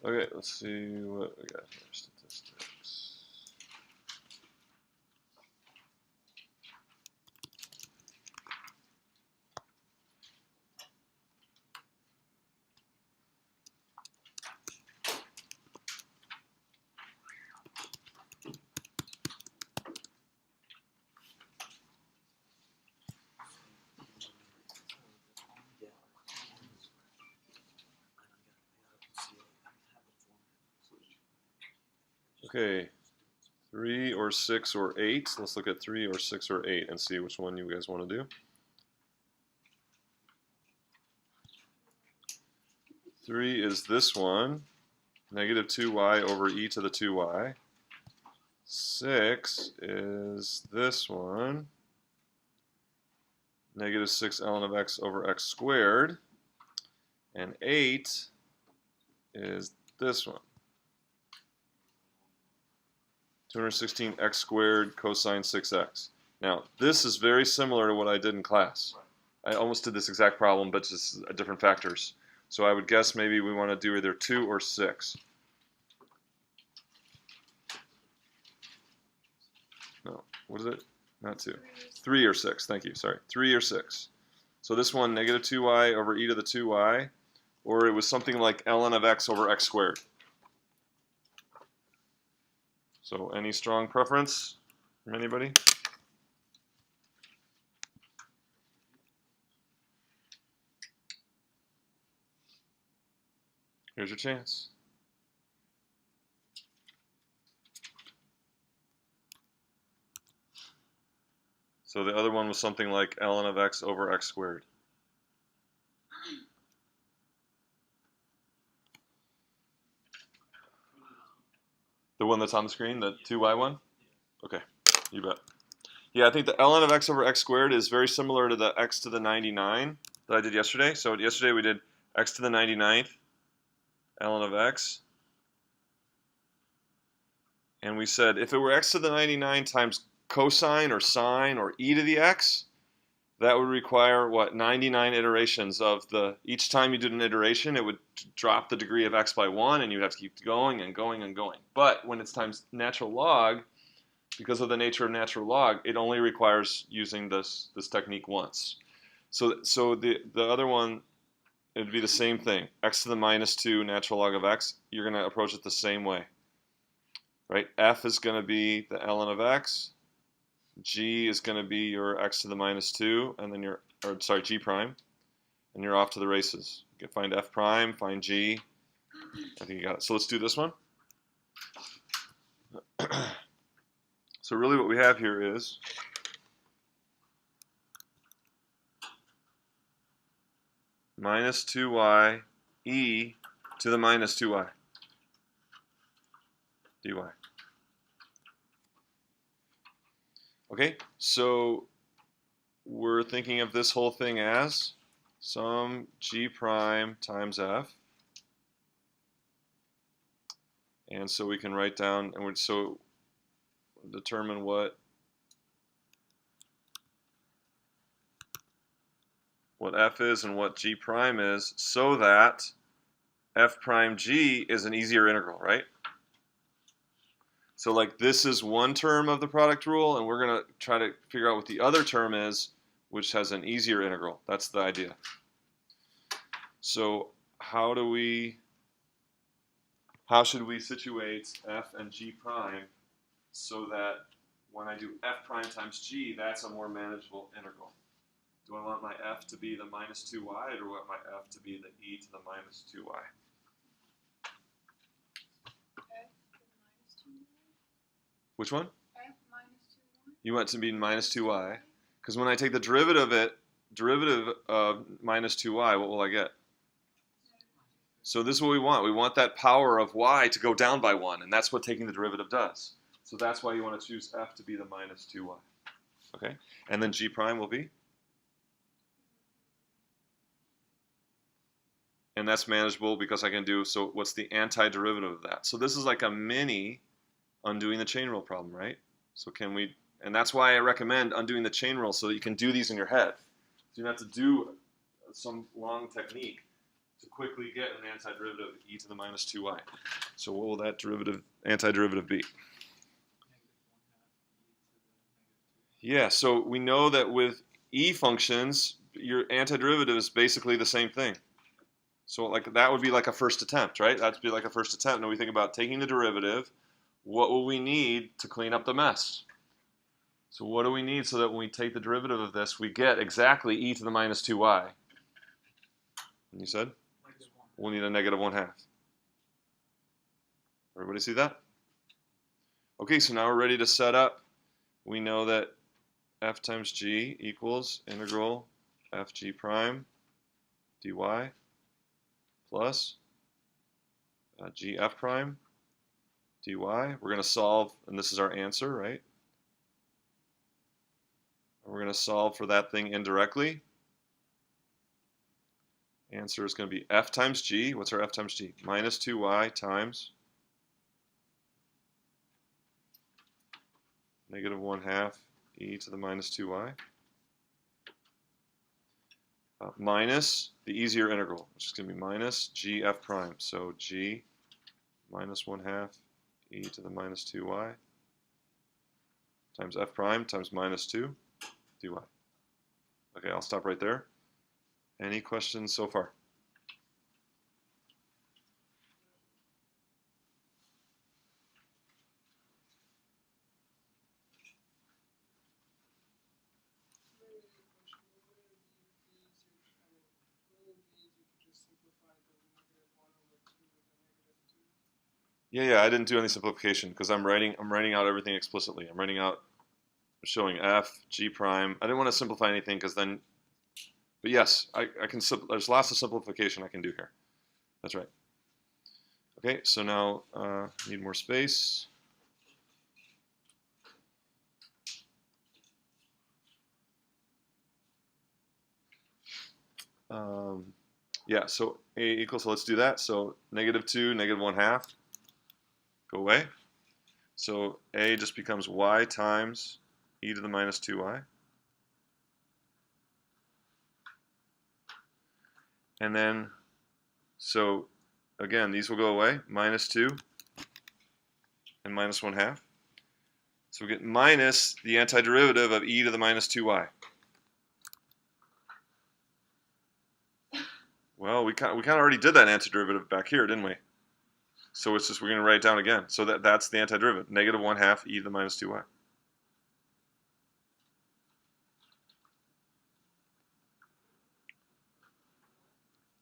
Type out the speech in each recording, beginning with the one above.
Okay, let's see what we got here. Statistics. Okay, 3 or 6 or 8. Let's look at 3 or 6 or 8 and see which one you guys want to do. 3 is this one, negative 2y over e to the 2y. 6 is this one, negative 6 ln of x over x squared. And 8 is this one, 216x squared cosine 6x. Now, this is very similar to what I did in class. I almost did this exact problem, but just different factors. So I would guess maybe we want to do either 2 or 6. No, what is it? Not 2. 3 or 6, thank you, sorry. 3 or 6. So this one, negative 2y over e to the 2y, or it was something like ln of x over x squared. So any strong preference from anybody? Here's your chance. So the other one was something like ln of x over x squared. The one that's on the screen, the 2y one? Okay, you bet. Yeah, I think the ln of x over x squared is very similar to the x to the 99 that I did yesterday. So yesterday we did x to the 99th, ln of x. And we said if it were x to the 99 times cosine or sine or e to the x, that would require, what, 99 iterations of the, each time you did an iteration, it would drop the degree of x by 1, and you'd have to keep going and going and going. But when it's times natural log, because of the nature of natural log, it only requires using this technique once. So the other one, it would be the same thing. X to the minus 2 natural log of x, you're going to approach it the same way. Right? F is going to be the ln of x. G is going to be your x to the minus 2, and then G prime, and you're off to the races. You can find F prime, find G. I think you got it. So let's do this one. So really what we have here is minus 2y e to the minus 2y dy. Okay, so we're thinking of this whole thing as some g prime times f. And so we can write down, and we'd so determine what f is and what g prime is, so that f prime g is an easier integral, right? So like this is one term of the product rule, and we're going to try to figure out what the other term is, which has an easier integral. That's the idea. So how should we situate f and g prime so that when I do f prime times g, that's a more manageable integral? Do I want my f to be the minus 2y, or do I want my f to be the e to the minus 2y? Which one? F minus 2y. You want it to be minus 2y. Because when I take the derivative of minus 2y, what will I get? So this is what we want. We want that power of y to go down by 1, and that's what taking the derivative does. So that's why you want to choose f to be the minus 2y. Okay? And then g prime will be? And that's manageable because I can do, so what's the antiderivative of that? So this is like a mini undoing the chain rule problem, right? So can we, and that's why I recommend undoing the chain rule so that you can do these in your head. So you don't have to do some long technique. to quickly get an antiderivative of e to the minus 2y. So what will that antiderivative be? Yeah, so we know that with e functions, your antiderivative is basically the same thing. So like that would be like a first attempt, right? That'd be like a first attempt. Now we think about taking the derivative. What will we need to clean up the mess? So what do we need so that when we take the derivative of this, we get exactly e to the minus 2y? And you said? We'll need a negative 1/2. Everybody see that? Okay, so now we're ready to set up. We know that f times g equals integral fg prime dy plus gf prime dy. We're going to solve, and this is our answer, right? And we're going to solve for that thing indirectly. Answer is going to be f times g. What's our f times g? Minus 2y times negative 1/2 e to the minus 2y minus the easier integral, which is going to be minus gf prime. So g minus 1/2 e to the minus 2y times f prime times minus 2 dy. Okay, I'll stop right there. Any questions so far? Yeah, I didn't do any simplification because I'm writing out everything explicitly. I'm writing out showing f, g prime. I didn't want to simplify anything because then, but yes, I can. There's lots of simplification I can do here. That's right. Okay, so now need more space. Yeah, so a equals, so let's do that. So negative 2, negative 1/2, go away. So a just becomes y times e to the minus 2y. And then, so again, these will go away, minus 2 and minus 1/2. So we get minus the antiderivative of e to the minus 2y. Well, we kind of already did that antiderivative back here, didn't we? So it's just, we're going to write it down again. So that's the antiderivative, negative 1/2 e to the minus 2y.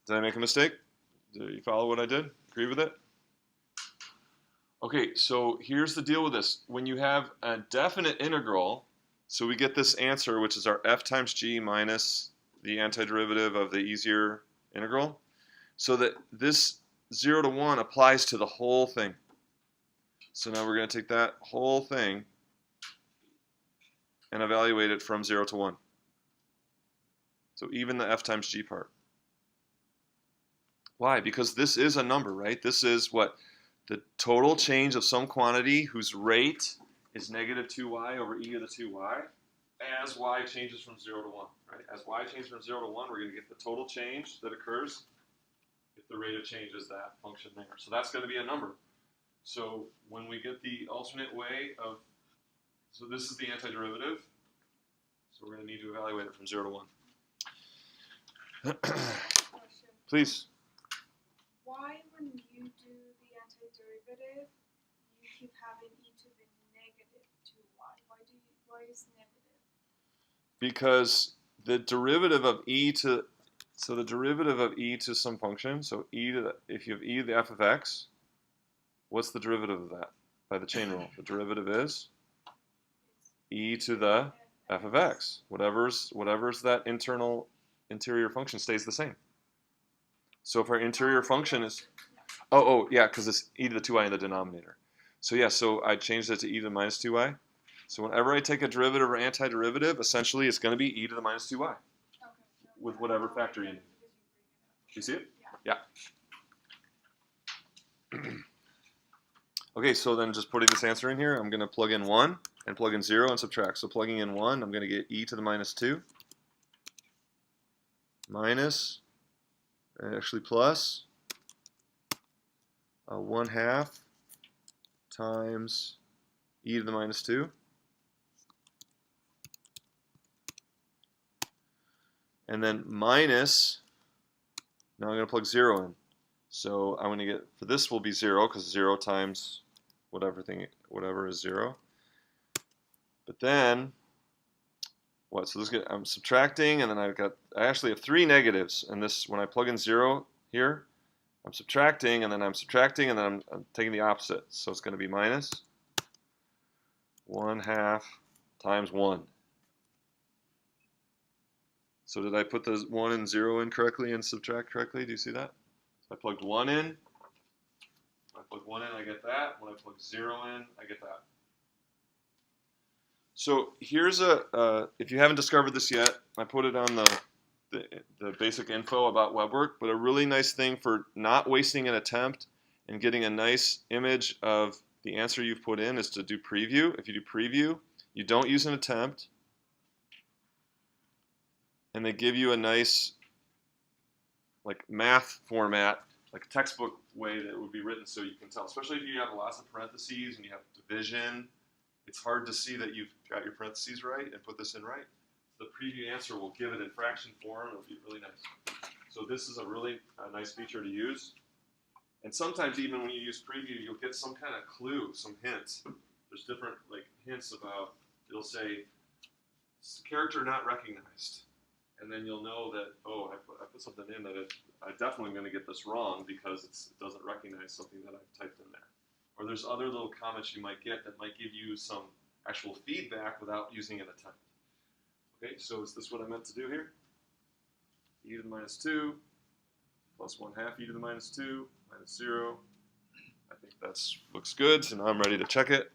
Did I make a mistake? Did you follow what I did? Agree with it? Okay, so here's the deal with this. When you have a definite integral, so we get this answer, which is our f times g minus the antiderivative of the easier integral, so that this 0 to 1 applies to the whole thing. So now we're going to take that whole thing and evaluate it from 0 to 1. So even the f times g part. Why? Because this is a number, right? This is what? The total change of some quantity whose rate is negative 2y over e to the 2y as y changes from 0 to 1, right? As y changes from 0 to 1, we're going to get the total change that occurs if the rate of change is that function there. So that's going to be a number. So when we get the alternate way of, so this is the antiderivative. So we're going to need to evaluate it from 0 to 1. Please. Why, when you do the antiderivative, you keep having e to the negative 2y? Why is negative? Because the derivative of e to, so the derivative of e to some function, so e to the, if you have e to the f of x, what's the derivative of that? By the chain rule, the derivative is e to the f of x. Whatever's that interior function stays the same. So if our interior function is, yeah, because it's e to the 2y in the denominator. So yeah, so I changed it to e to the minus 2y. So whenever I take a derivative or antiderivative, essentially it's going to be e to the minus 2y with whatever factor you need. You see it? Yeah. Okay, so then just putting this answer in here, I'm going to plug in 1 and plug in 0 and subtract. So plugging in 1, I'm going to get e to the minus 2 minus, actually plus 1/2 times e to the minus 2. And then minus, now I'm going to plug 0 in. So I'm going to get, for this will be 0, because 0 times whatever is 0. But then, what? So I'm subtracting, and then I actually have 3 negatives. And this, when I plug in 0 here, I'm subtracting, and then I'm subtracting, and then I'm taking the opposite. So it's going to be minus 1/2 times 1. So did I put the 1 and 0 in correctly and subtract correctly? Do you see that? So I plugged 1 in. When I plug 1 in, I get that. When I plug 0 in, I get that. So here's if you haven't discovered this yet, I put it on the basic info about web work, but a really nice thing for not wasting an attempt and getting a nice image of the answer you've put in is to do preview. If you do preview, you don't use an attempt, and they give you a nice like math format, like a textbook way that it would be written so you can tell, especially if you have lots of parentheses and you have division. It's hard to see that you've got your parentheses right and put this in right. The preview answer will give it in fraction form. It'll be really nice. So this is a really nice feature to use. And sometimes even when you use preview, you'll get some kind of clue, some hints. There's different like hints about, it'll say, character not recognized. And then you'll know that, oh, I put something in that I'm definitely going to get this wrong because it doesn't recognize something that I've typed in there. Or there's other little comments you might get that might give you some actual feedback without using an attempt. Okay, so is this what I meant to do here? E to the minus 2 plus 1/2 e to the minus 2 minus 0. I think that looks good, so now I'm ready to check it.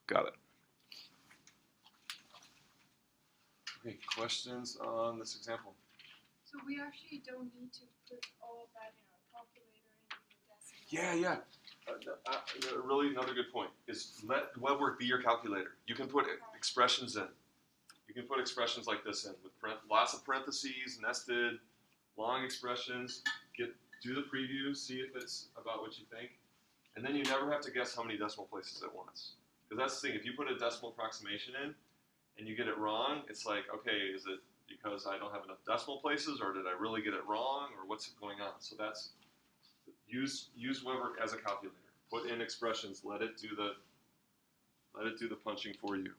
Got it. Okay, questions on this example? So we actually don't need to put all of that in our calculator and the decimal. Yeah. Really, another good point is let web work be your calculator. You can put expressions in. You can put expressions like this in with lots of parentheses, nested, long expressions. Do the preview, see if it's about what you think, and then you never have to guess how many decimal places at once. Because that's the thing. If you put a decimal approximation in and you get it wrong, it's like, okay, is it because I don't have enough decimal places, or did I really get it wrong, or what's going on? So that's use WebWork as a calculator. Put in expressions. Let it do the punching for you.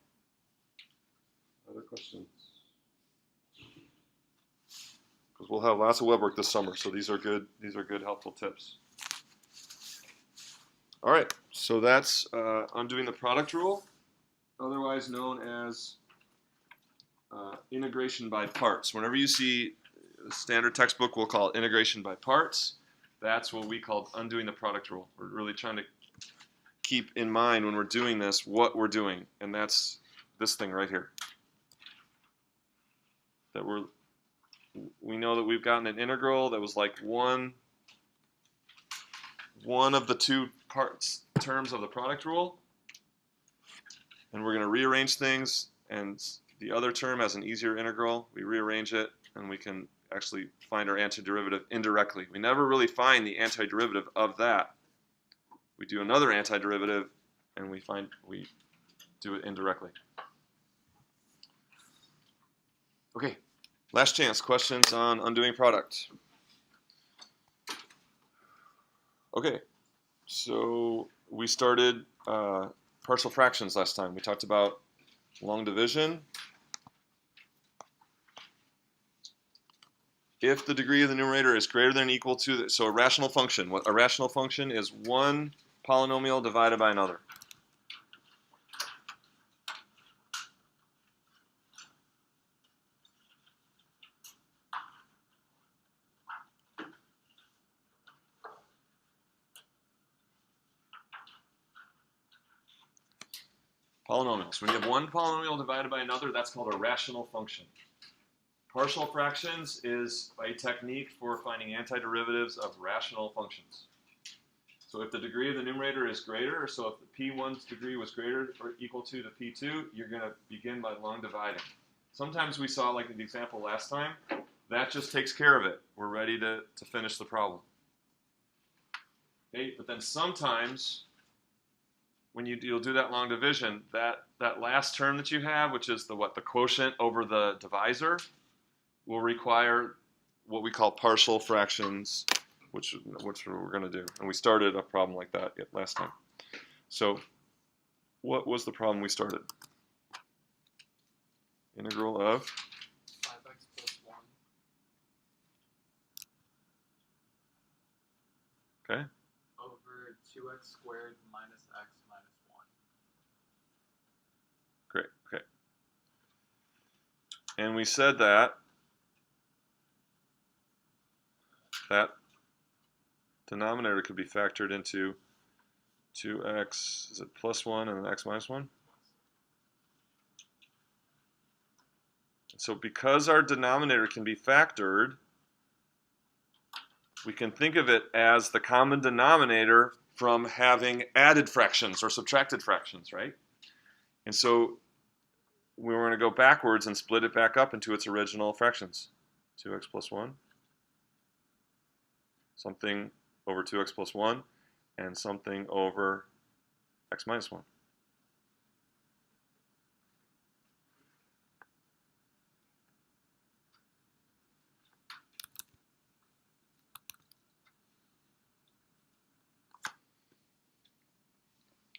Other questions? Because we'll have lots of WebWork this summer, so these are good helpful tips. All right, so that's undoing the product rule, otherwise known as integration by parts. Whenever you see a standard textbook, we'll call it integration by parts. That's what we call undoing the product rule. We're really trying to keep in mind when we're doing this what we're doing, and that's this thing right here. That we know that we've gotten an integral that was like one of the two terms of the product rule, and we're going to rearrange things, and the other term has an easier integral. We rearrange it, and we can actually find our antiderivative indirectly. We never really find the antiderivative of that. We do another antiderivative, and we do it indirectly. Okay, last chance. Questions on undoing product? Okay, so we started partial fractions last time. We talked about long division. If the degree of the numerator is greater than or equal to, so a rational function. What a rational function is one polynomial divided by another. Polynomials. When you have one polynomial divided by another, that's called a rational function. Partial fractions is a technique for finding antiderivatives of rational functions. So if the degree of the numerator is greater, so if the P1's degree was greater or equal to the P2, you're going to begin by long dividing. Sometimes we saw, like in the example last time, that just takes care of it. We're ready to finish the problem. Okay, but then sometimes when you'll do that long division, that last term that you have, which is the quotient over the divisor, will require what we call partial fractions, which we're going to do. And we started a problem like that last time. So what was the problem we started? Integral of 5x plus 1. Okay. Over 2x squared minus x minus 1. Great. Okay. And we said that denominator could be factored into 2x, is it plus 1 and then x minus 1? So because our denominator can be factored, we can think of it as the common denominator from having added fractions or subtracted fractions, right? And so we're going to go backwards and split it back up into its original fractions. 2x plus 1, something over 2x plus 1, and something over x minus 1.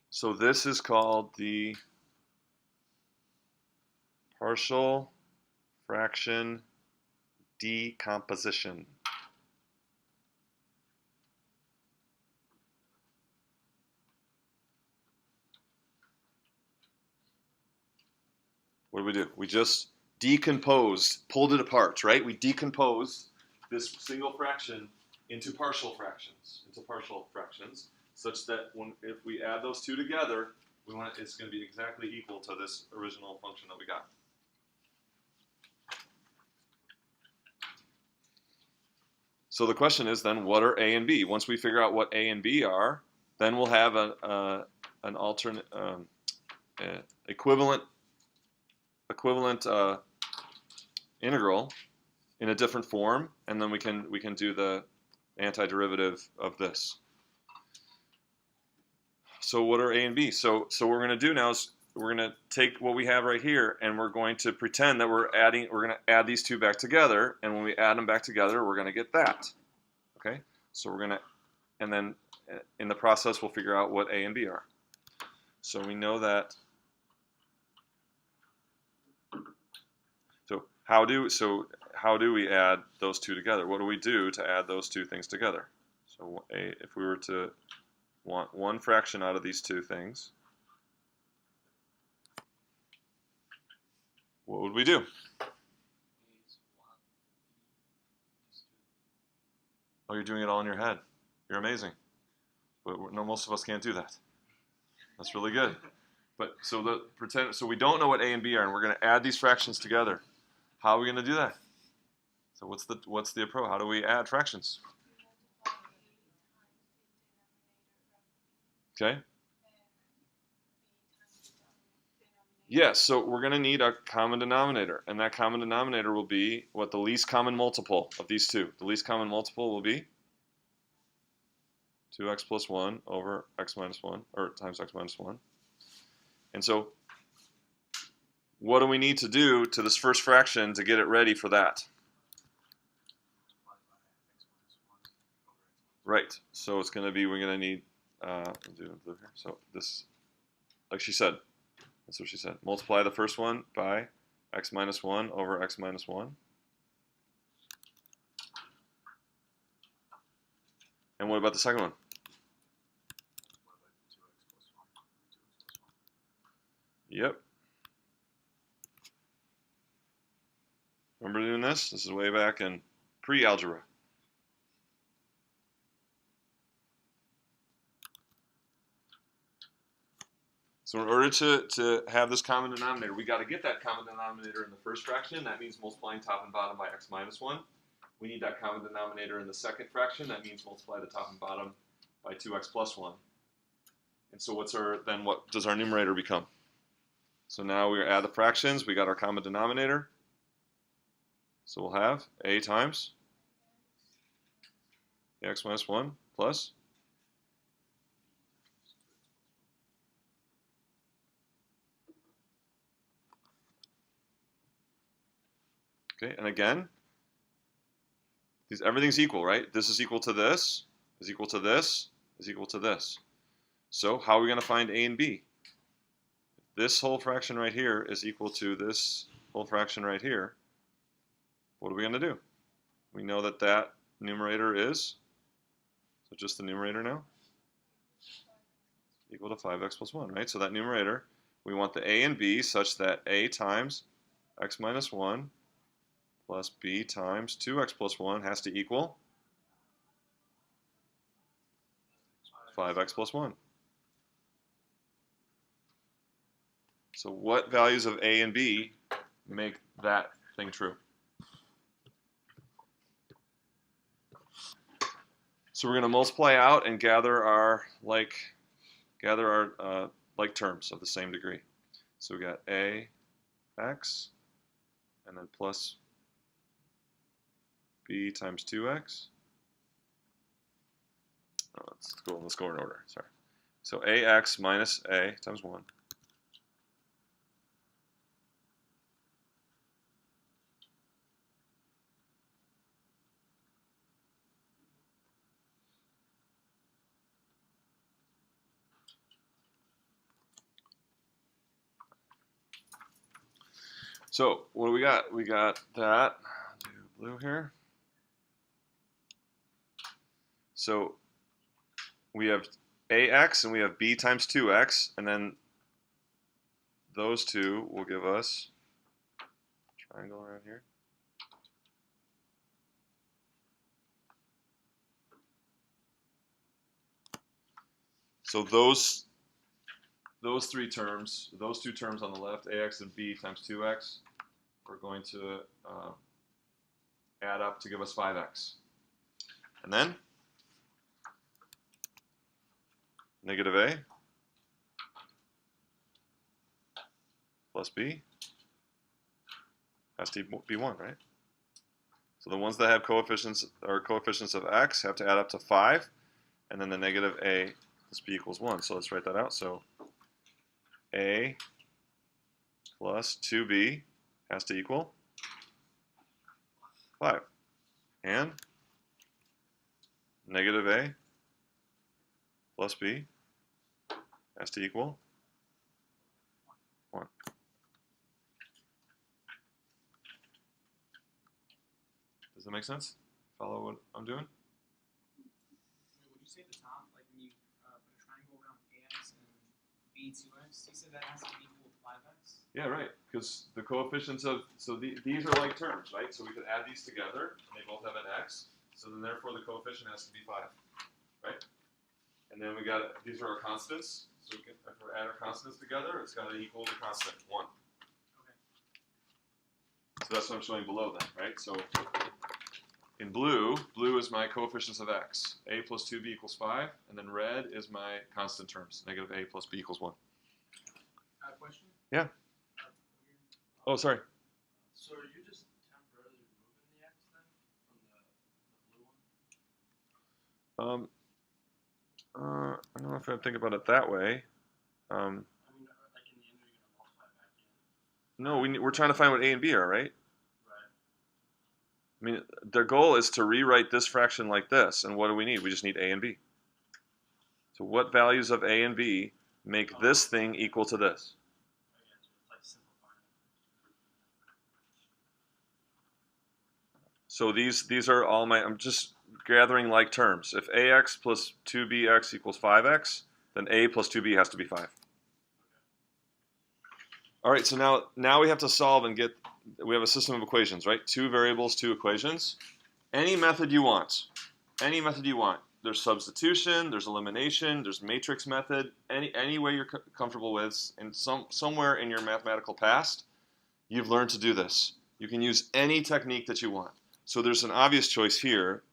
So this is called the partial fraction decomposition. What do? We just decomposed, pulled it apart, right? We decomposed this single fraction into partial fractions, such that if we add those two together, it's going to be exactly equal to this original function that we got. So the question is then, what are A and B? Once we figure out what A and B are, then we'll have an alternate equivalent integral in a different form, and then we can do the antiderivative of this. So what are A and B? So what we're going to do now is we're going to take what we have right here, and we're going to pretend that we're going to add these two back together, and when we add them back together, we're going to get that. Okay? So we're going to, and then in the process, we'll figure out what A and B are. So we know that. So how do we add those two together? What do we do to add those two things together? So if we were to want one fraction out of these two things, what would we do? Oh, you're doing it all in your head. You're amazing. But no, most of us can't do that. That's really good. But so we don't know what A and B are, and we're going to add these fractions together. How are we going to do that? So what's the approach? How do we add fractions? Okay. Yes, so we're going to need a common denominator, and that common denominator will be what? The least common multiple of these two. The least common multiple will be 2x plus 1 over x minus 1, or times x minus 1. And so what do we need to do to this first fraction to get it ready for that? Right, so it's going to be, we're going to need, so this, like she said, that's what she said. Multiply the first one by x minus 1 over x minus 1. And what about the second one? Yep. Remember doing this? This is way back in pre-algebra. So in order to have this common denominator, we got to get that common denominator in the first fraction. That means multiplying top and bottom by x minus 1. We need that common denominator in the second fraction. That means multiply the top and bottom by 2x plus 1. And so what does our numerator become? So now we add the fractions. We got our common denominator. So we'll have a times x minus 1 plus okay, and again, everything's equal, right? This is equal to this, is equal to this, is equal to this. So how are we going to find a and b? This whole fraction right here is equal to this whole fraction right here. What are we going to do? We know that that numerator is, so just the numerator now, equal to 5x plus 1, right? So that numerator, we want the a and b such that a times x minus 1 plus b times 2x plus 1 has to equal 5x plus 1. So what values of a and b make that thing true? So we're going to multiply out and gather our like terms of the same degree. So we got a x and then plus b times 2x. Oh, let's go in order. Sorry. So ax minus a times 1. So what do we got? We got that. Do blue here. So we have ax and we have b times 2x, and then those two will give us triangle around here. So those three terms, those two terms on the left, ax and b times 2x, are going to add up to give us 5x. And then negative a plus b has to be 1, right? So the ones that have coefficients of x have to add up to 5, and then the negative a plus b equals 1. So let's write that out. So a plus 2b has to equal 5. And negative a plus b has to equal 1. Does that make sense? Follow what I'm doing? Would you say at the top, like when you put a triangle around ax and b 2x, you said that has to be equal to 5x? Yeah, right. Because the coefficients of, so these are like terms, right? So we could add these together, and they both have an x. So then therefore the coefficient has to be 5, right? And then we got, these are our constants. So if we add our constants together, it's got to equal the constant 1. Okay. So that's what I'm showing below then, right? So in blue is my coefficients of x. A plus 2b equals 5, and then red is my constant terms. Negative a plus b equals 1. Question? Yeah. Oh, sorry. So are you just temporarily removing the x then from the blue one? I don't know if I think about it that way. I mean, like in the end, you're gonna multiply back in. No, we're trying to find what a and b are, right? Right. I mean, the goal is to rewrite this fraction like this, and what do we need? We just need a and b. So what values of a and b make this thing equal to this? Again, so it's like simplifying. So these are all I'm just gathering like terms. If ax plus 2bx equals 5x, then a plus 2b has to be 5. All right, so now we have to solve and we have a system of equations, right? 2 variables, 2 equations. Any method you want. Any method you want. There's substitution, there's elimination, there's matrix method, any way you're comfortable with, and somewhere in your mathematical past, you've learned to do this. You can use any technique that you want. So there's an obvious choice here.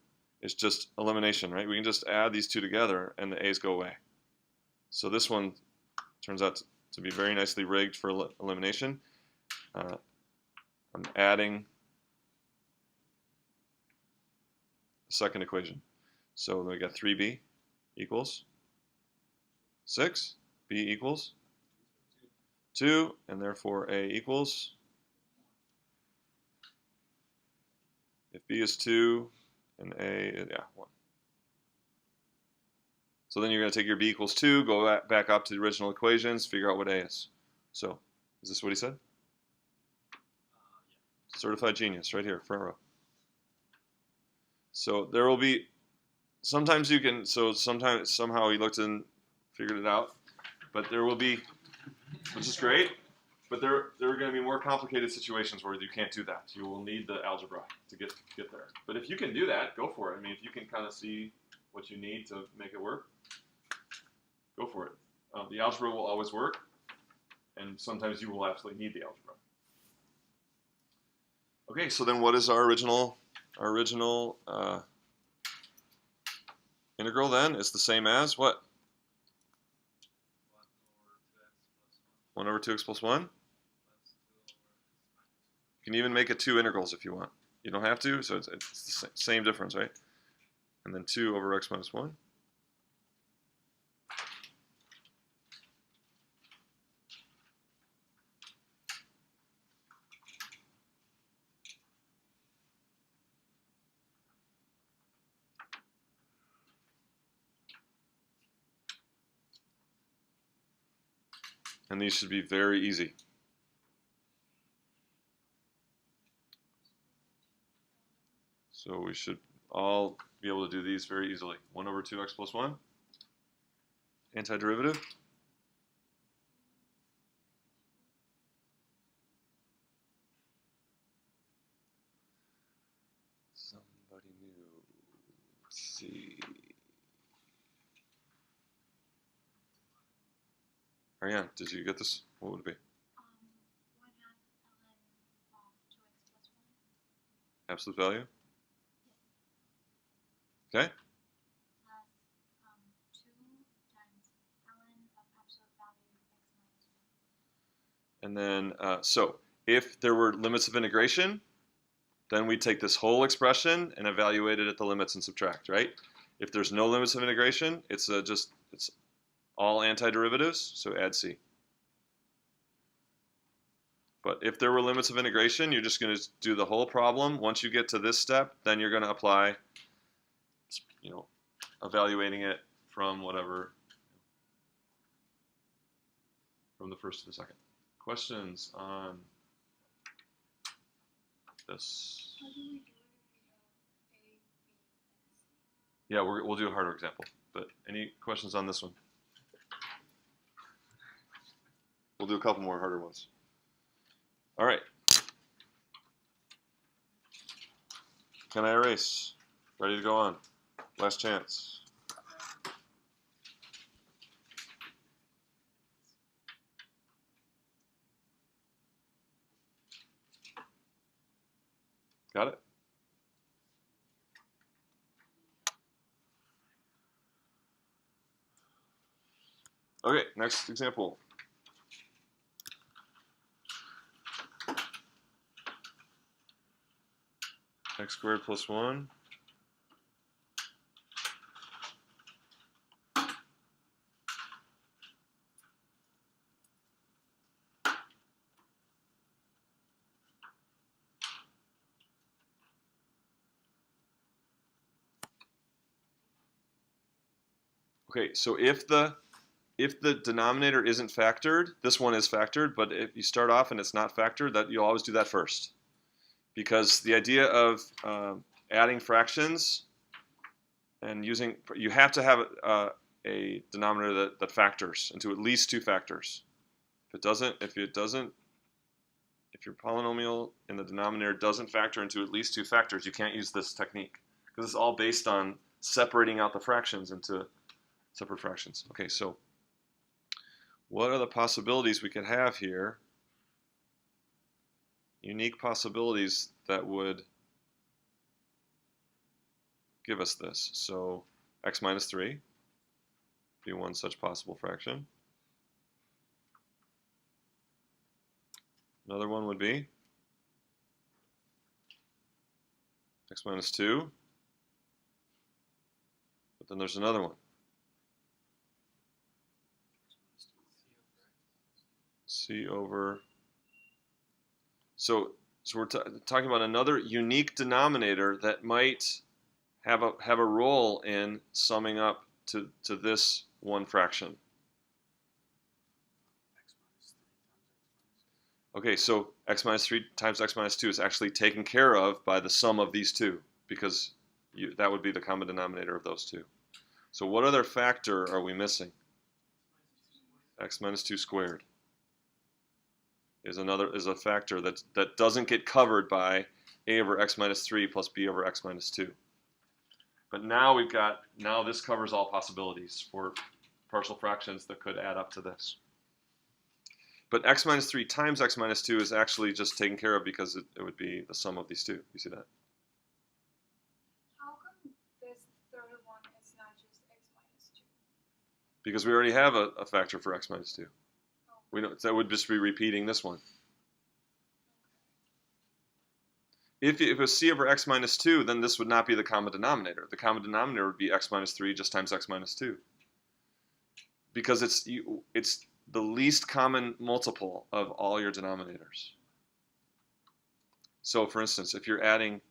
It's just elimination, right? We can just add these two together and the a's go away. So this one turns out to be very nicely rigged for elimination. I'm adding the second equation. So we got 3b equals 6, b equals 2, and therefore a equals, if b is 2 and a, yeah, 1. So then you're going to take your b equals 2, go back up to the original equations, figure out what a is. So, is this what he said? Certified genius, right here, front row. So there will be, sometimes you can, so sometimes, somehow he looked and figured it out, but there will be, which is great, but there are going to be more complicated situations where you can't do that. You will need the algebra to get there. But if you can do that, go for it. I mean, if you can kind of see what you need to make it work, go for it. The algebra will always work, and sometimes you will absolutely need the algebra. Okay, so then what is our original integral then? It's the same as what? 1 over 2x plus 1. You can even make it 2 integrals if you want. You don't have to, so it's the same difference, right? And then 2 over x minus 1. And these should be very easy. So we should all be able to do these very easily. 1 over 2x plus 1. Antiderivative. Somebody new. Let's see. Ariane, did you get this? What would it be? 1/2 ln of 2x plus 1. Absolute value? Okay. Plus 2 times ln of absolute value x minus 1. And then, so if there were limits of integration, then we take this whole expression and evaluate it at the limits and subtract, right? If there's no limits of integration, it's all antiderivatives, so add c. But if there were limits of integration, you're just going to do the whole problem. Once you get to this step, then you're going to apply, evaluating it from whatever, from the first to the second. Questions on this? How do we do it if we have A, B, and C? Yeah, we'll do a harder example. But any questions on this one? We'll do a couple more harder ones. All right. Can I erase? Ready to go on. Last chance. Got it? Okay, next example. X squared plus 1. Okay, so if the denominator isn't factored, this one is factored, but if you start off and it's not factored, that you'll always do that first. Because the idea of adding fractions and you have to have a denominator that factors into at least 2 factors. If your polynomial in the denominator doesn't factor into at least 2 factors, you can't use this technique. Because it's all based on separating out the fractions into separate fractions. Okay, so what are the possibilities we could have here? Unique possibilities that would give us this. So x minus 3 be one such possible fraction. Another one would be x minus 2. But then there's another one. C over. So we're talking about another unique denominator that might have a role in summing up to this one fraction. Okay, so x minus 3 times x minus 2 is actually taken care of by the sum of these two, because that would be the common denominator of those two. So what other factor are we missing? X minus 2 squared is a factor that doesn't get covered by a over x minus 3 plus b over x minus 2. But now this covers all possibilities for partial fractions that could add up to this. But x minus 3 times x minus 2 is actually just taken care of because it would be the sum of these two. You see that? How come this third one is not just x minus 2? Because we already have a factor for x minus 2. We don't, that would just be repeating this one. If it was c over x minus 2, then this would not be the common denominator. The common denominator would be x minus 3 just times x minus 2. Because it's the least common multiple of all your denominators. So for instance, if you're adding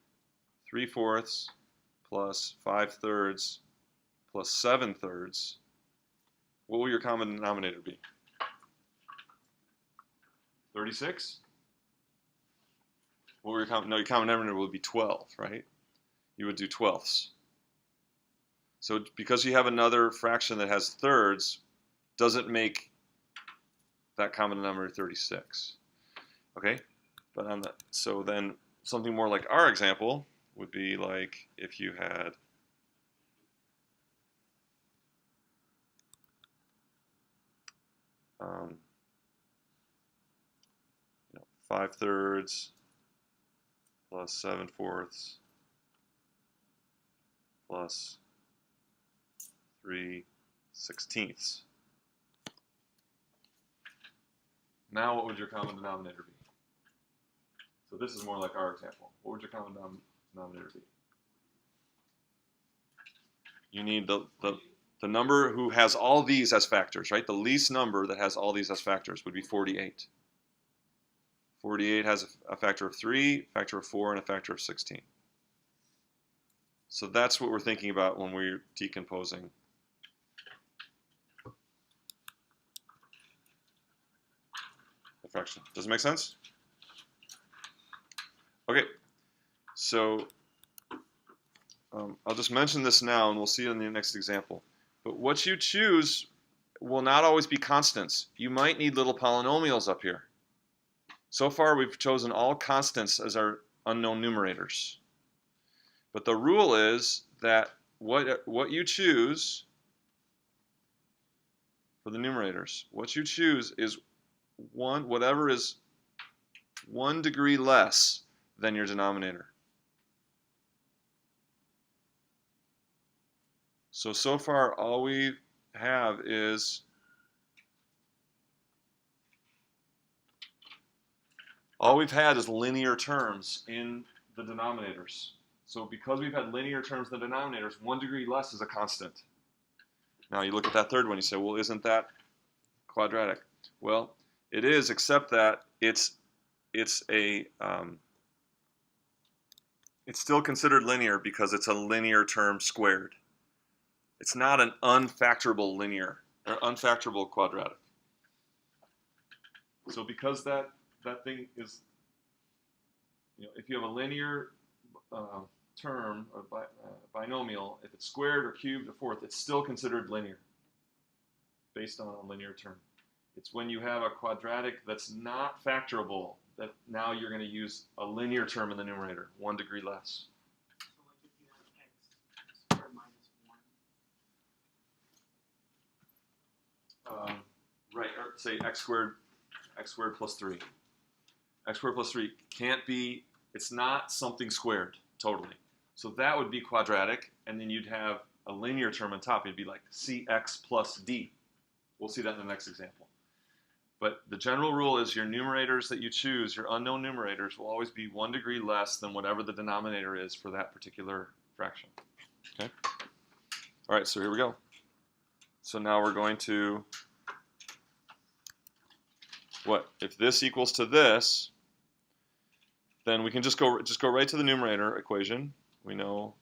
3/4 plus 5/3 plus 7/3, what will your common denominator be? 36? What were your common denominator would be 12, right? You would do 12ths. So because you have another fraction that has thirds, doesn't make that common denominator 36. Okay? But on the, so then something more like our example would be like if you had 5/3 plus 7/4 plus 3/16. Now what would your common denominator be? So this is more like our example. What would your common denominator be? You need the number who has all these as factors, right? The least number that has all these as factors would be 48. 48 has a factor of 3, a factor of 4, and a factor of 16. So that's what we're thinking about when we're decomposing. The fraction. Does it make sense? Okay, so I'll just mention this now and we'll see it in the next example. But what you choose will not always be constants. You might need little polynomials up here. So far, we've chosen all constants as our unknown numerators. But the rule is that what you choose for the numerators, what you choose is whatever is 1 degree less than your denominator. So far, all we have is all we've had is linear terms in the denominators. So because we've had linear terms in the denominators, 1 degree less is a constant. Now you look at that third one, you say, well, isn't that quadratic? Well, it is, except that it's still considered linear because it's a linear term squared. It's not an unfactorable linear or unfactorable quadratic. So because that thing is, if you have a linear term or binomial, if it's squared or cubed or fourth, it's still considered linear based on a linear term. It's when you have a quadratic that's not factorable that now you're going to use a linear term in the numerator, 1 degree less. So like if you have x squared minus 1. Right, or say x squared plus 3. X squared plus 3 can't be, it's not something squared, totally. So that would be quadratic, and then you'd have a linear term on top. It'd be like cx plus d. We'll see that in the next example. But the general rule is your numerators that you choose, your unknown numerators, will always be 1 degree less than whatever the denominator is for that particular fraction. Okay? All right, so here we go. So now we're going to, what? If this equals to this, then we can just go right to the numerator equation. We know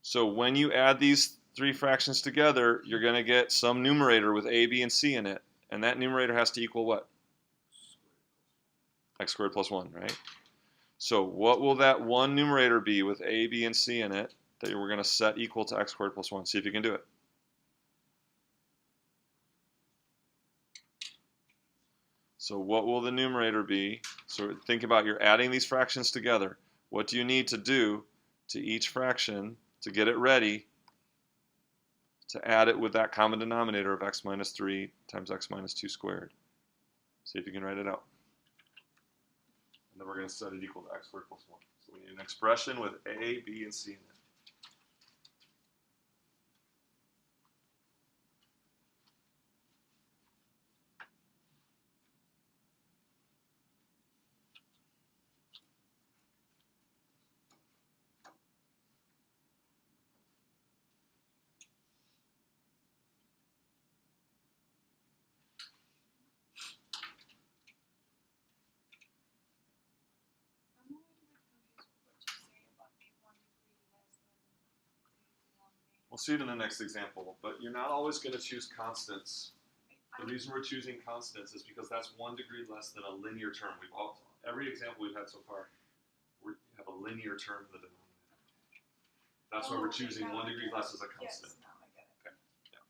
so when you add these three fractions together, you're going to get some numerator with a, b, and c in it. And that numerator has to equal what? X squared plus 1, right? So what will that one numerator be with a, b, and c in it that we're going to set equal to x squared plus 1? See if you can do it. So what will the numerator be? So think about you're adding these fractions together. What do you need to do to each fraction to get it ready to add it with that common denominator of x minus 3 times x minus 2 squared? See if you can write it out. And then we're going to set it equal to x squared plus 1. So we need an expression with a, b, and c in it. I'm a little bit confused with what you say about the 1 degree less than the denominator. We'll see it in the next example, but you're not always going to choose constants. The reason we're choosing constants is because that's 1 degree less than a linear term. Every example we've had so far, we have a linear term in the denominator. That's why we're choosing 1 degree less as a constant. Yes, now I get it. Okay. Yeah.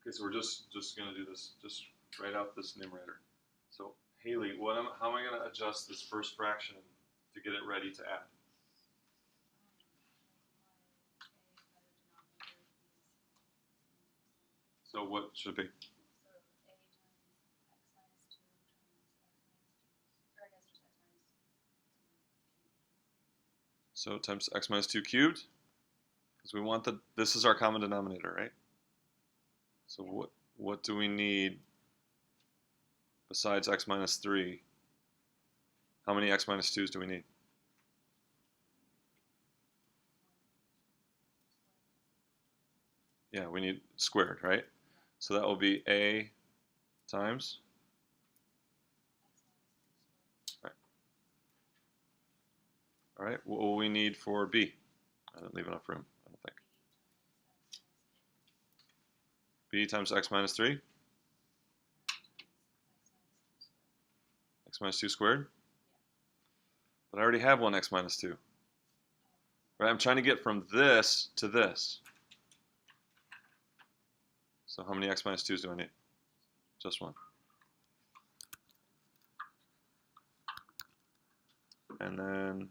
Okay, so we're just going to do this. Just write out this numerator. So Haley, how am I going to adjust this first fraction to get it ready to add? So what should it be? So times x minus 2 cubed, because we want this is our common denominator, right? So what do we need besides x minus 3? How many x minus 2's do we need? Yeah, we need squared, right? So that will be a times. All right, what will we need for b? I didn't leave enough room, I don't think. B times x minus 3? X minus 2 squared? But I already have one x minus 2. Right, I'm trying to get from this to this. So how many x minus 2's do I need? Just one. And then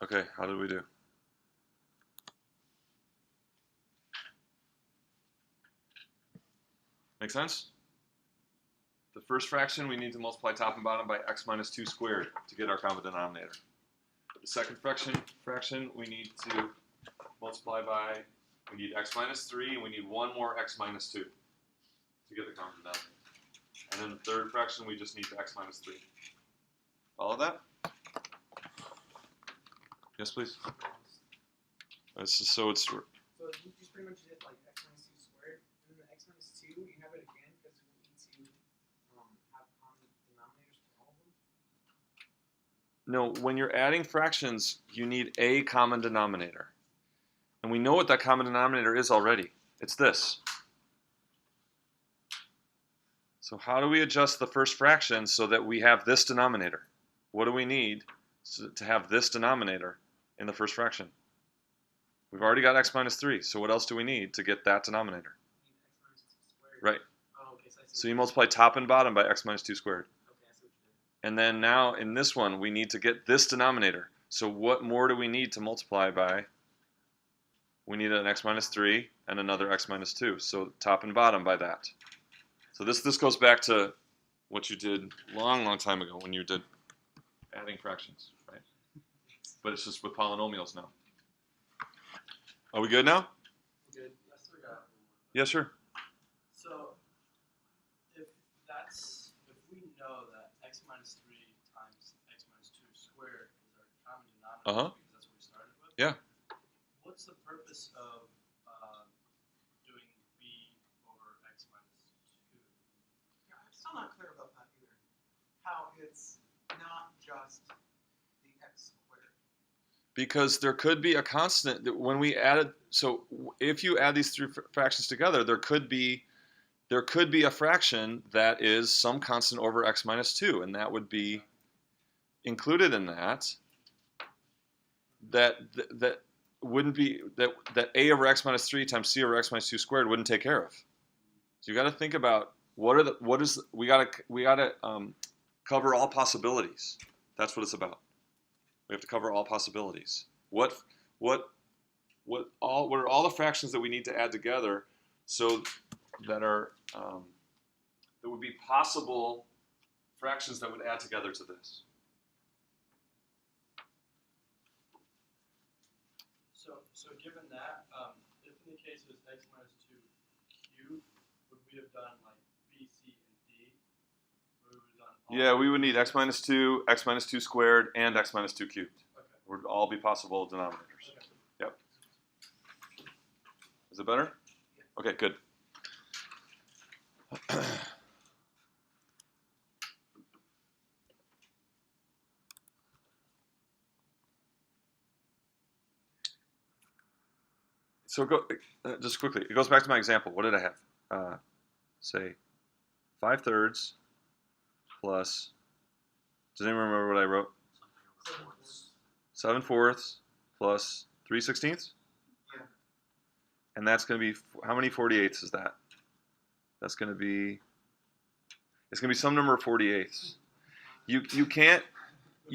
okay, how did we do? Make sense? The first fraction, we need to multiply top and bottom by x minus 2 squared to get our common denominator. The second fraction we need to multiply by, we need x minus 3, and we need one more x minus 2 to get the common denominator. And then the third fraction, we just need the x minus 3. Follow that? Yes, please. So it's... So you just pretty much did like x minus 2 squared, and then the x minus 2, you have it again because we need to have common denominators for all of them? No, when you're adding fractions, you need a common denominator. And we know what that common denominator is already. It's this. So how do we adjust the first fraction so that we have this denominator? What do we need to have this denominator in the first fraction. We've already got x minus 3, so what else do we need to get that denominator? X minus 2 squared. Right. Oh, okay, so I see. So you multiply top and bottom by x minus 2 squared. Okay, I see what you did. And then now in this one, we need to get this denominator. So what more do we need to multiply by? We need an x minus 3 and another x minus 2. So top and bottom by that. So this goes back to what you did long time ago when you did adding fractions, right? But it's just with polynomials now. Are we good now? Good. I still got one more. Yeah, sure. So, if we know that x minus 3 times x minus 2 squared is our common denominator, because that's what we started with. Yeah. What's the purpose of doing b over x minus 2? Yeah, I'm still not clear about that either. How it's not just the x squared. Because there could be a constant that when we added. So if you add these three fractions together, there could be a fraction that is some constant over x minus 2, and that would be included in that. That wouldn't be that a over x minus 3 times c over x minus 2 squared wouldn't take care of. So you got to think about we got to cover all possibilities. That's what it's about. We have to cover all possibilities. What are all the fractions that we need to add together so that are that would be possible fractions that would add together to this? So given that, if in the case it was x minus 2 cubed, would we have done like b, c, and d? Or we would have done all Yeah, we would need x minus 2 squared, and x minus 2 cubed. Okay. Would all be possible denominators. Okay. Yep. Is it better? Okay, good. So go just quickly. It goes back to my example. What did I have? Say 5/3 plus. Does anyone remember what I wrote? 7/4 plus 3/16. Yeah. And that's going to be, how many 48ths is that? That's going to be, it's going to be some number of 48ths. You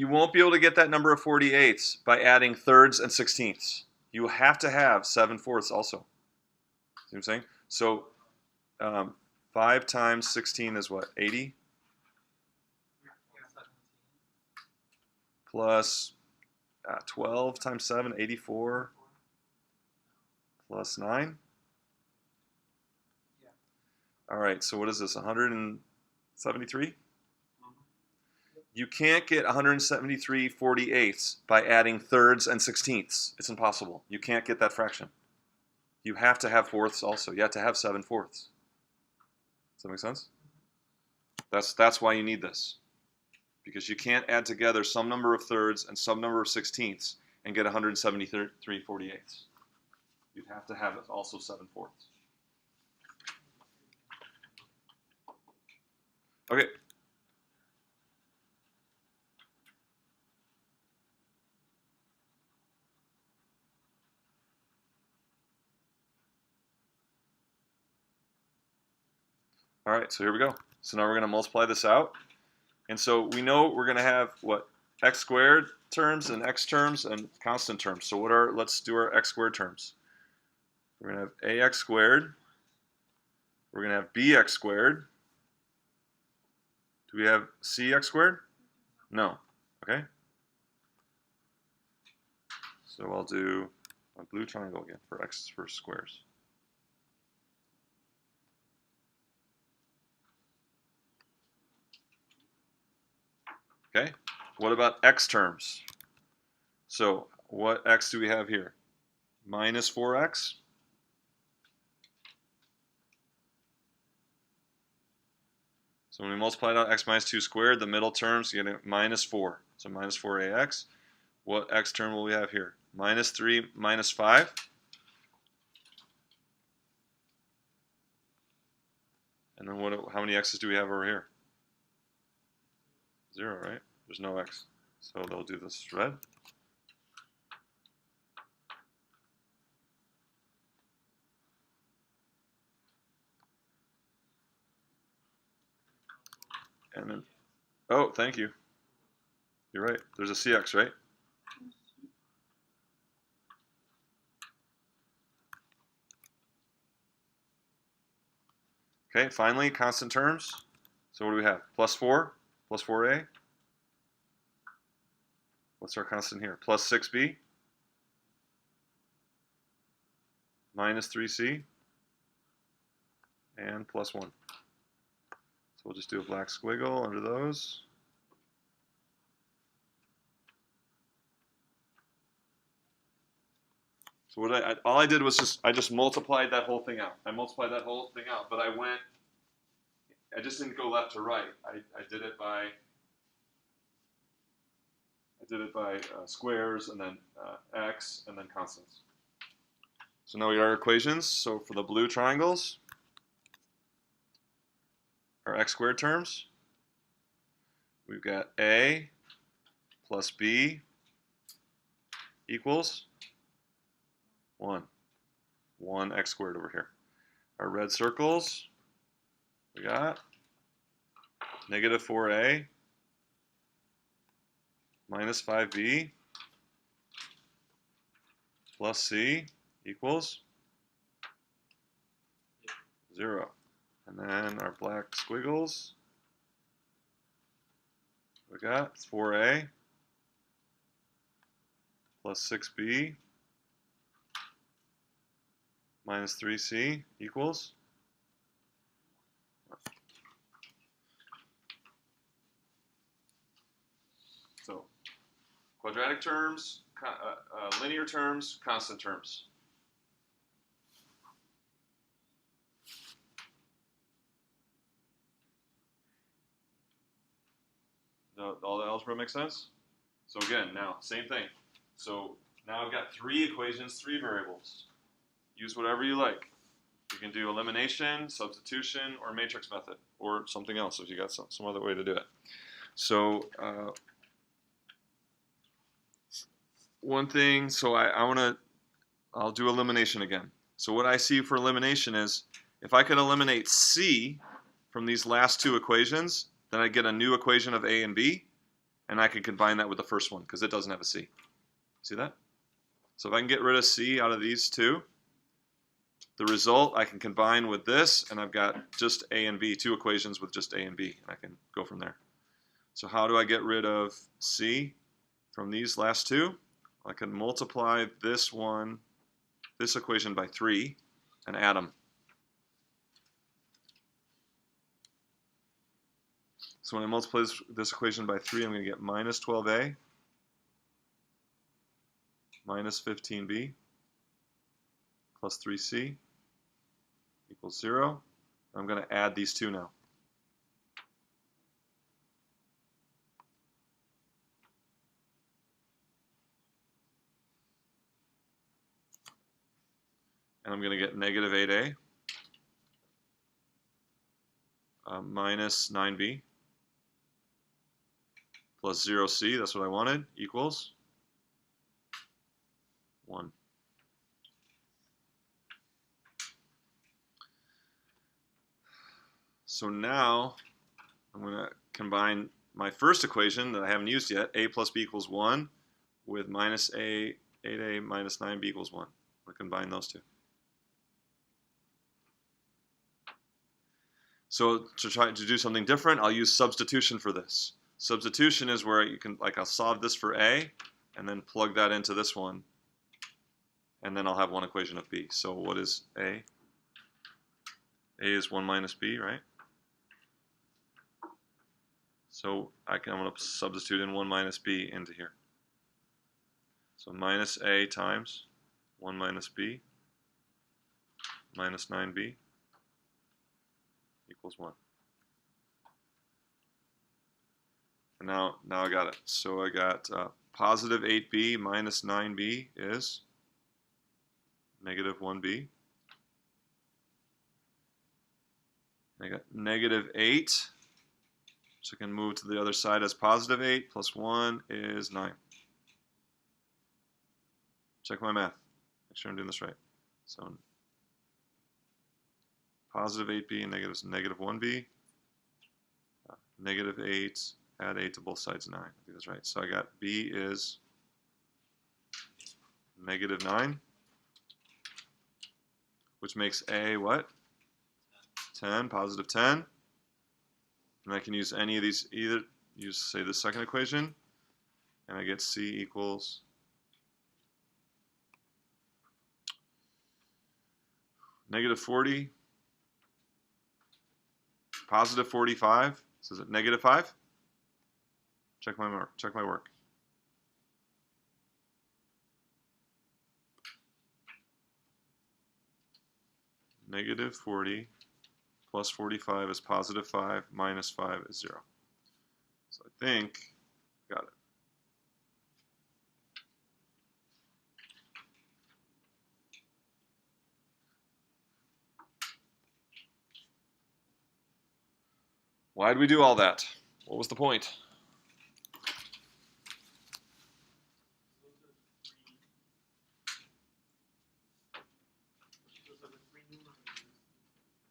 won't be able to get that number of 48ths by adding thirds and 16ths. You have to have 7/4 also. See what I'm saying? So 5 times 16 is what, 80? Yeah, 17. Plus 12 times 7, 84, plus 9. Yeah. All right, so what is this, 173? You can't get 173 48ths by adding thirds and 16ths. It's impossible. You can't get that fraction. You have to have fourths also. You have to have 7/4. Does that make sense? That's why you need this. Because you can't add together some number of thirds and some number of 16ths and get 173 48ths. You'd have to have also 7/4. Okay. All right, so here we go. So now we're going to multiply this out. And so we know we're going to have, what, x squared terms and x terms and constant terms. So let's do our x squared terms. We're going to have ax squared. We're going to have bx squared. Do we have cx squared? No. Okay. So I'll do a blue triangle again for x for squares. Okay, what about x terms? So what x do we have here? Minus 4x. So when we multiply it out, x minus 2 squared, the middle terms, you get a minus 4. So minus 4ax. What x term will we have here? Minus 3 minus 5. And then how many x's do we have over here? 0, right? There's no x. So they'll do this red. And then, oh, thank you. You're right. There's a CX, right? Okay, finally, constant terms. So what do we have? Plus 4, plus 4a. What's our constant here? Plus 6b, minus 3c, and plus 1. So we'll just do a black squiggle under those. So what all I did was I just multiplied that whole thing out. I multiplied that whole thing out, but I just didn't go left to right. I did it by squares and then x and then constants. So now we got our equations. So for the blue triangles, our x squared terms, we've got a plus b equals 1. 1x squared over here. Our red circles, we got negative 4a minus 5b plus c equals 0. And then our black squiggles, we got 4a plus 6b minus 3c equals. So quadratic terms, linear terms, constant terms. All the algebra make sense? So again, now, same thing. So now I've got 3 equations, 3 variables. Use whatever you like. You can do elimination, substitution, or matrix method, or something else if you got some other way to do it. So one thing, so I'll do elimination again. So what I see for elimination is, if I could eliminate C from these last 2 equations, then I get a new equation of A and B, and I can combine that with the first one, because it doesn't have a C. See that? So if I can get rid of C out of these 2, the result I can combine with this, and I've got just A and B, 2 equations with just A and B, and I can go from there. So how do I get rid of C from these last 2? I can multiply this equation by 3, and add them. So when I multiply this equation by 3, I'm going to get minus 12a minus 15b plus 3c equals 0. I'm going to add these 2 now. And I'm going to get negative 8a minus 9b plus 0c, that's what I wanted, equals 1. So now I'm going to combine my first equation that I haven't used yet, a plus b equals 1, with minus 8a minus 9b equals 1. I'm going to combine those 2. So to try to do something different, I'll use substitution for this. Substitution is where you can, like, I'll solve this for a, and then plug that into this one, and then I'll have one equation of b. So what is a? A is 1 minus b, right? So I'm going to substitute in 1 minus b into here. So minus a times 1 minus b minus 9b equals 1. And now I got it. So I got positive 8b minus 9b is negative 1b. I got negative 8, so I can move to the other side as positive 8 plus 1 is 9. Check my math. Make sure I'm doing this right. So positive 8b and negative 1b negative 8, add 8 to both sides, 9. I think that's right. So I got B is negative 9, which makes A what? 10, positive 10. And I can use any of these, either use, say, the second equation, and I get C equals negative 40, positive 45. So is it negative 5? Check my work. Check my work. Negative 40 plus 45 is positive 5, minus 5 is 0. So I think, got it. Why did we do all that? What was the point? Those are the three numerators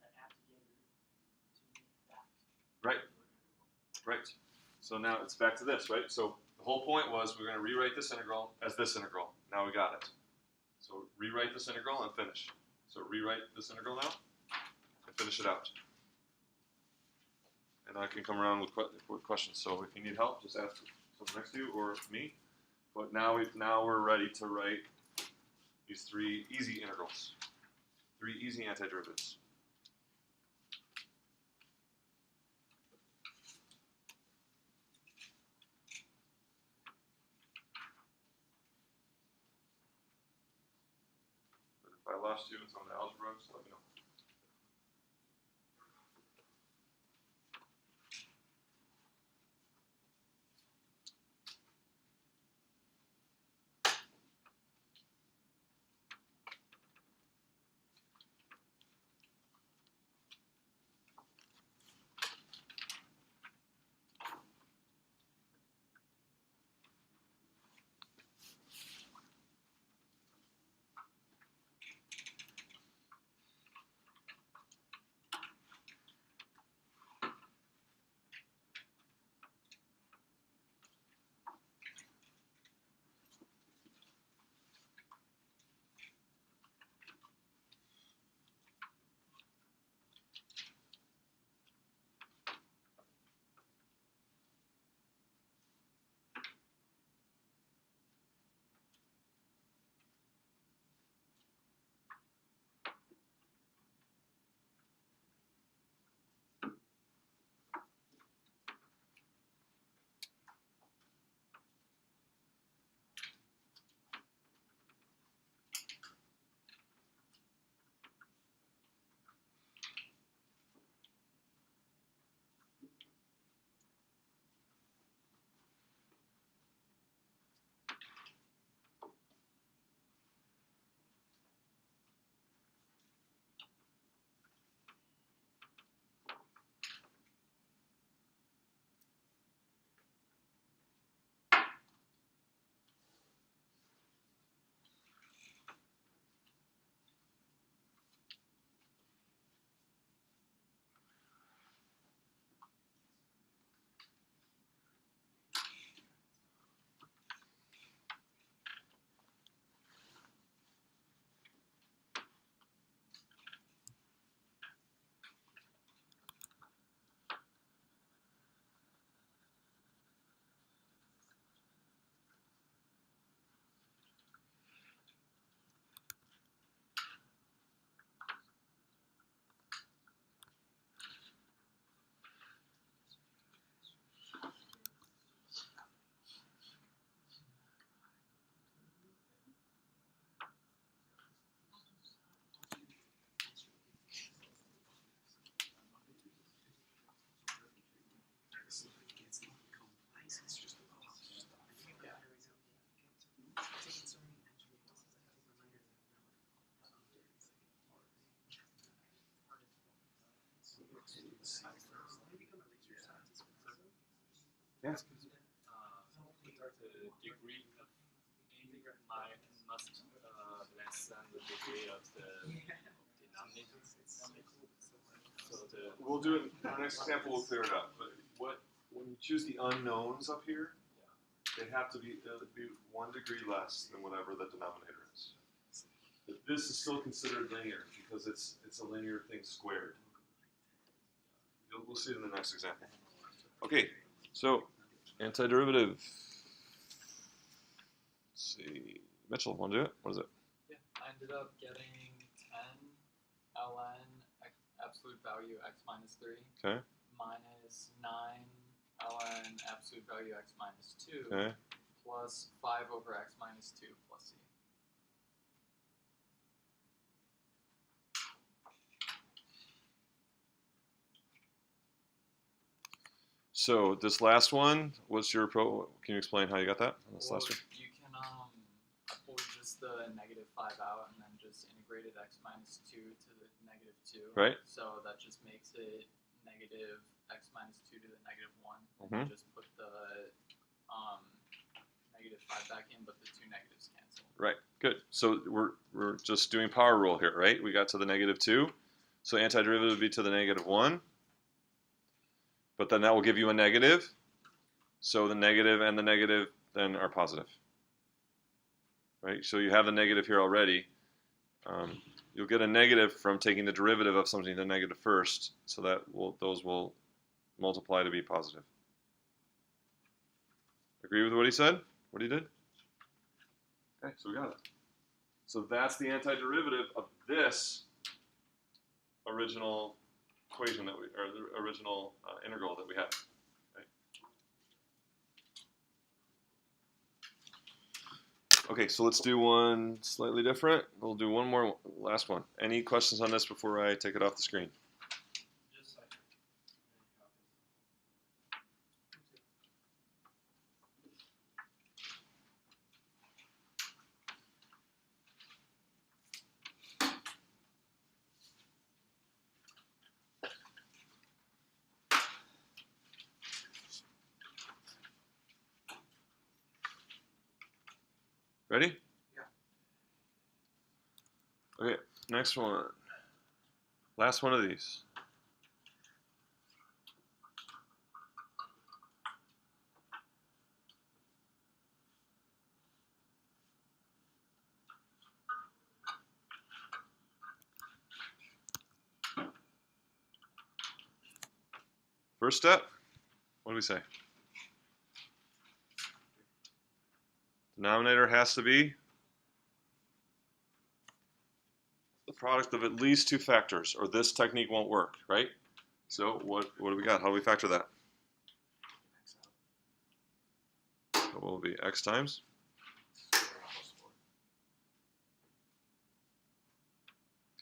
that add together to make that. Right. Right. So now it's back to this, right? So the whole point was we're going to rewrite this integral as this integral. Now we got it. So rewrite this integral and finish. So rewrite this integral now and finish it out. And I can come around with questions. So if you need help, just ask someone next to you or me. But now we're ready to write these 3 easy integrals, 3 easy antiderivatives. But if I lost you in some of the algebra, just let me know. Yeah. The degree of integrand must less than the degree of the denominator. So We'll do it. Our next example will clear it up. But when you choose the unknowns up here, they have to be 1 degree less than whatever the denominator is. But this is still considered linear because it's a linear thing squared. We'll see it in the next example. Okay, so antiderivative. Let's see, Mitchell, want to do it? What is it? Yeah, I ended up getting 10 ln absolute value x minus 3 Okay. minus 9 ln absolute value x minus 2 Okay. plus 5 over x minus 2 plus c. So this last one, what's your pro? Can you explain how you got that? This last one. You can pull just the negative 5 out and then just integrated x minus 2 to the negative 2. Right. So that just makes it negative x minus 2 to the negative 1. And Mhm. you just put the negative 5 back in, but the two negatives cancel. Right. Good. So we're just doing power rule here, right? We got to the negative 2. So antiderivative would be to the negative 1. But then that will give you a negative. So the negative and the negative then are positive. Right? So you have the negative here already. You'll get a negative from taking the derivative of something to the negative first. So those will multiply to be positive. Agree with what he said? What he did? Okay, so we got it. So that's the antiderivative of this original equation that or the original integral that we had. Right? Okay, so let's do one slightly different. We'll do one more, last one. Any questions on this before I take it off the screen? Just like Ready? Yeah. Okay, next one. Last one of these. First step, what do we say? Denominator has to be the product of at least 2 factors, or this technique won't work, right? So what do we got? How do we factor that? What will it be? X times?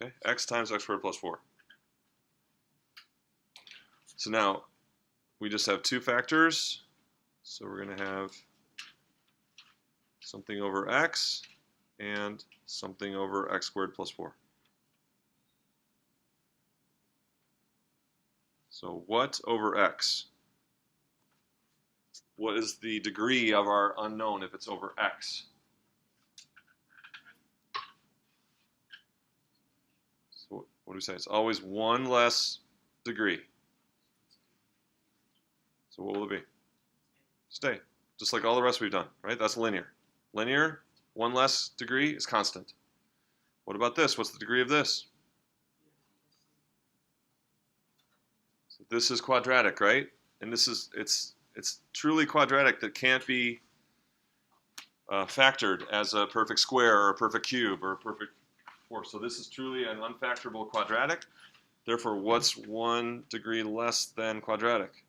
Okay, x times x squared plus 4. So now we just have 2 factors. So we're going to have something over x and something over x squared plus 4. So what over x? What is the degree of our unknown if it's over x? So what do we say? It's always 1 less degree. So what will it be? Stay. Just like all the rest we've done, right? That's linear. Linear, 1 less degree is constant. What about this? What's the degree of this? So this is quadratic, right? And this is, it's truly quadratic that can't be factored as a perfect square or a perfect cube or a perfect 4. So this is truly an unfactorable quadratic. Therefore, what's 1 degree less than quadratic?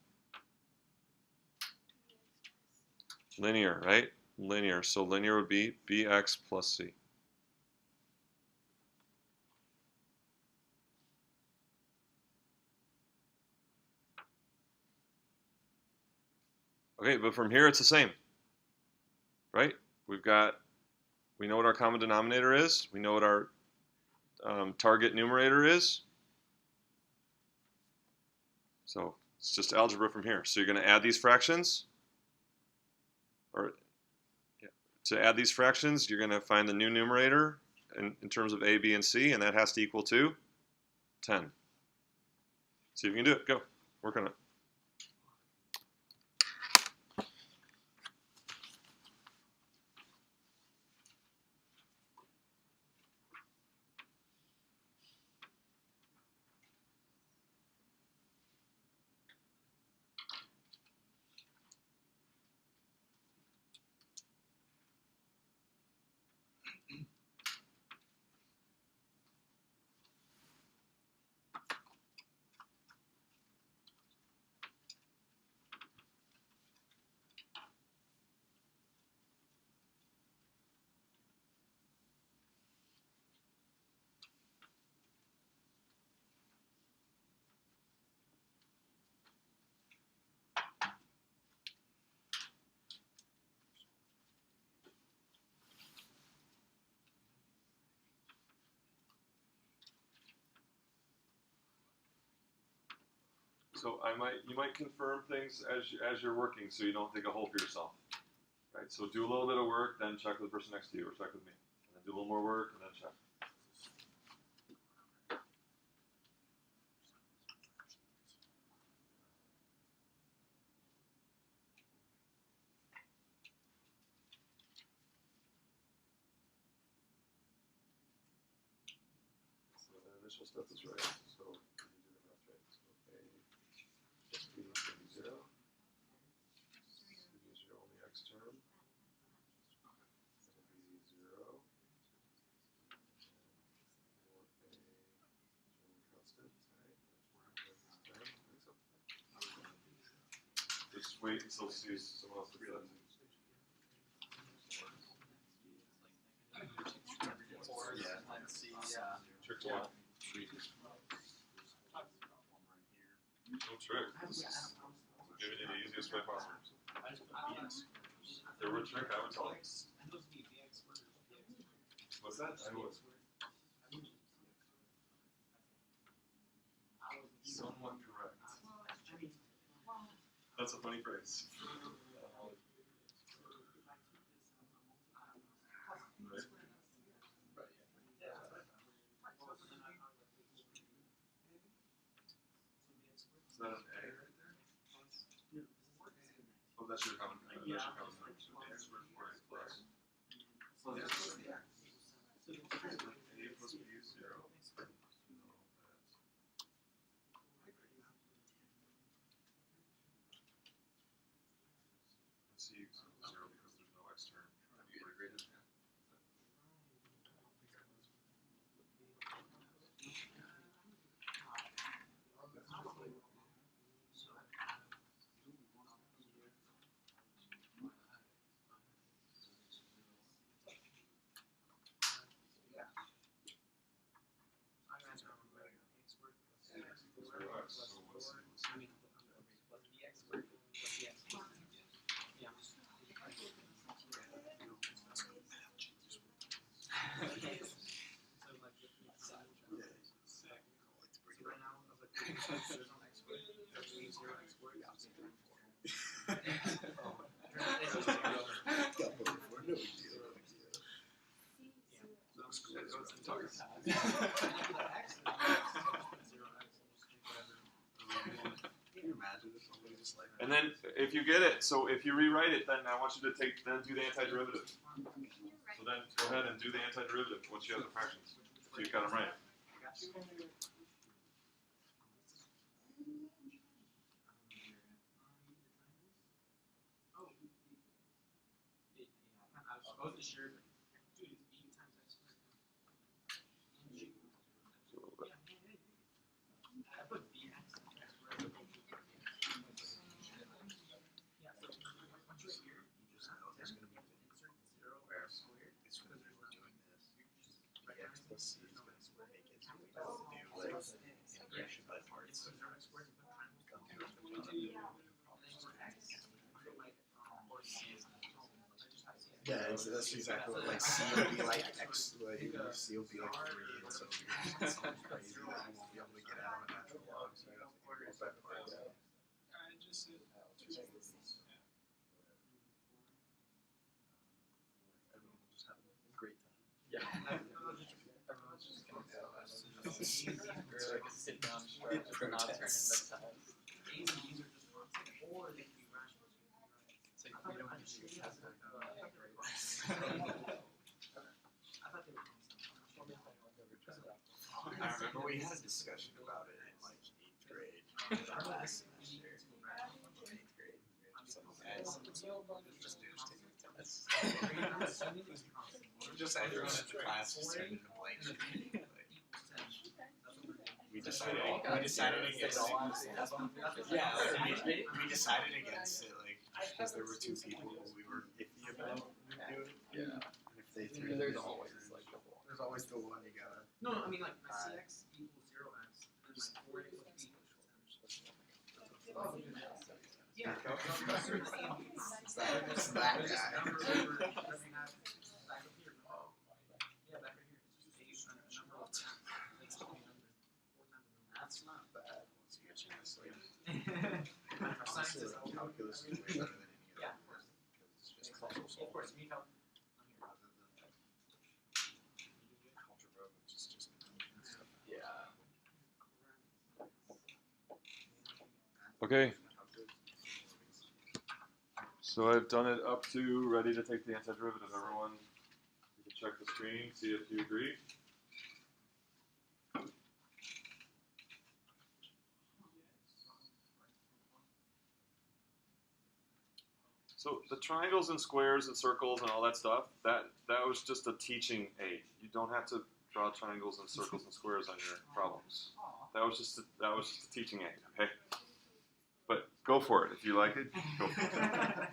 Linear, right? Linear. So linear would be bx plus c. Okay, but from here it's the same, right? We know what our common denominator is. We know what our target numerator is. So it's just algebra from here. So you're going to add these fractions. To add these fractions, you're going to find the new numerator in terms of a, b, and c, and that has to equal to 10. See if you can do it. Go. Work on it. So you might confirm things as you're working, so you don't dig a hole for yourself, right? So do a little bit of work, then check with the person next to you, or check with me, and then do a little more work, and then check. So the initial stuff is right. So you do the math right. So A plus B is going to be 0. C is your only x term. It'll be 0. Or A is your only constant, right? That's where just wait until someone else does that. Trick to what? No trick. I'm giving you the easiest way possible. If there were a trick, I would tell you. What's that? I would. Somewhat correct. That's a funny phrase. Right. Is that an A right there? Oh, that's your common. That's your common number. So A squared 4A plus. A plus B is 0. C is 0 because there's no x term. Have you integrated? So what's And then, if you get it, so if you rewrite it, then I want you to do the antiderivative. So then, go ahead and do the antiderivative once you have the fractions. So you've got them right. Yeah, that's exactly what, like, C will be like X, like, C will be like 3, and so you're just crazy that you won't be able to get out of a natural log, so you have to multiply parts. Everyone will just have a great time. Yeah. Everyone's just gonna sit down and not turn in the test. It's like we don't have to do a test like I remember we had a discussion about it in like 8th grade, last semester, 8th grade. Some guys just taking tests. Just everyone in the class just turned into blank sheet. We decided against it. Yeah, like, we decided against it, like, because there were 2 people who we were iffy about doing it. Yeah. And if they threw There's always like the one. there's always the one you gotta. No, I mean like my CX equals 0x, and my 4 equals B equals 10. Yeah. It's that guy. Yeah, back right here. It's just a number of 10. It's a number. 4 times the number. That's not bad once you get your chance. Like, Science is Honestly, like, calculus is way better than any other Yeah. course, because it's just Exactly. puzzle Of course, solving we need help. rather than algebra, which is just stuff. Yeah. Okay. So I've done it up to ready to take the antiderivative. Everyone, you can check the screen, see if you agree. So the triangles and squares and circles and all that stuff, that was just a teaching aid. You don't have to draw triangles and circles and squares on your problems. That was just a teaching aid, okay? But go for it. If you like it, go for it.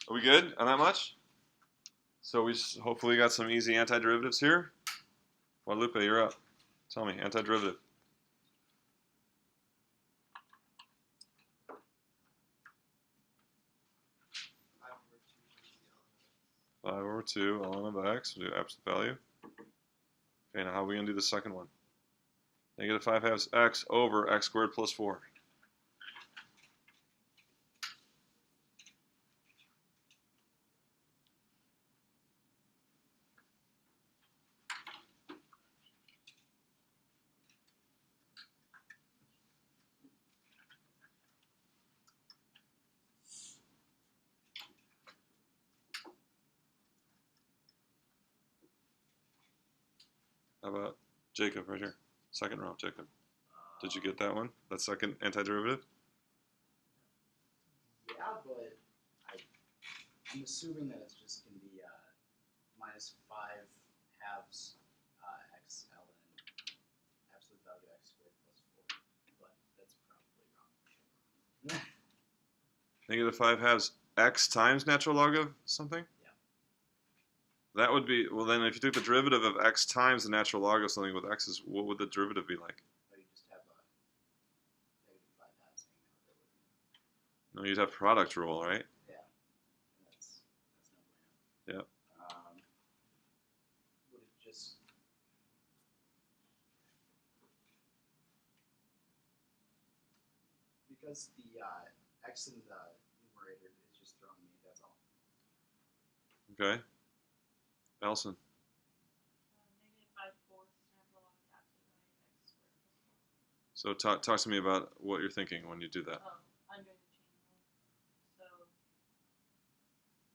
Are we good on that much? So we hopefully got some easy antiderivatives here. Guadalupe, you're up. Tell me, antiderivative. Five over two, ln of x. We'll do absolute value. Okay, now how are we going to do the second one? Negative 5 halves x over x squared plus 4. How about Jacob right here? Second row, Jacob. Did you get that one? That second antiderivative? Yeah, but I'm assuming that it's just going to be minus 5 halves x ln absolute value x squared plus 4. But that's probably wrong. Negative 5 halves x times natural log of something? Yeah. That would be, well then if you took the derivative of x times the natural log of something with x's, what would the derivative be like? Oh, you just have a negative 5 halves hanging out there with me. No, you'd have product rule, right? Yeah. And that's no bueno. Yeah. Would it just... Because the x in the numerator is just throwing me, that's all. Okay. Allison. Negative 5/4 natural log of absolute value of x squared plus 4. So talk to me about what you're thinking when you do that. Oh, I'm doing the chain rule.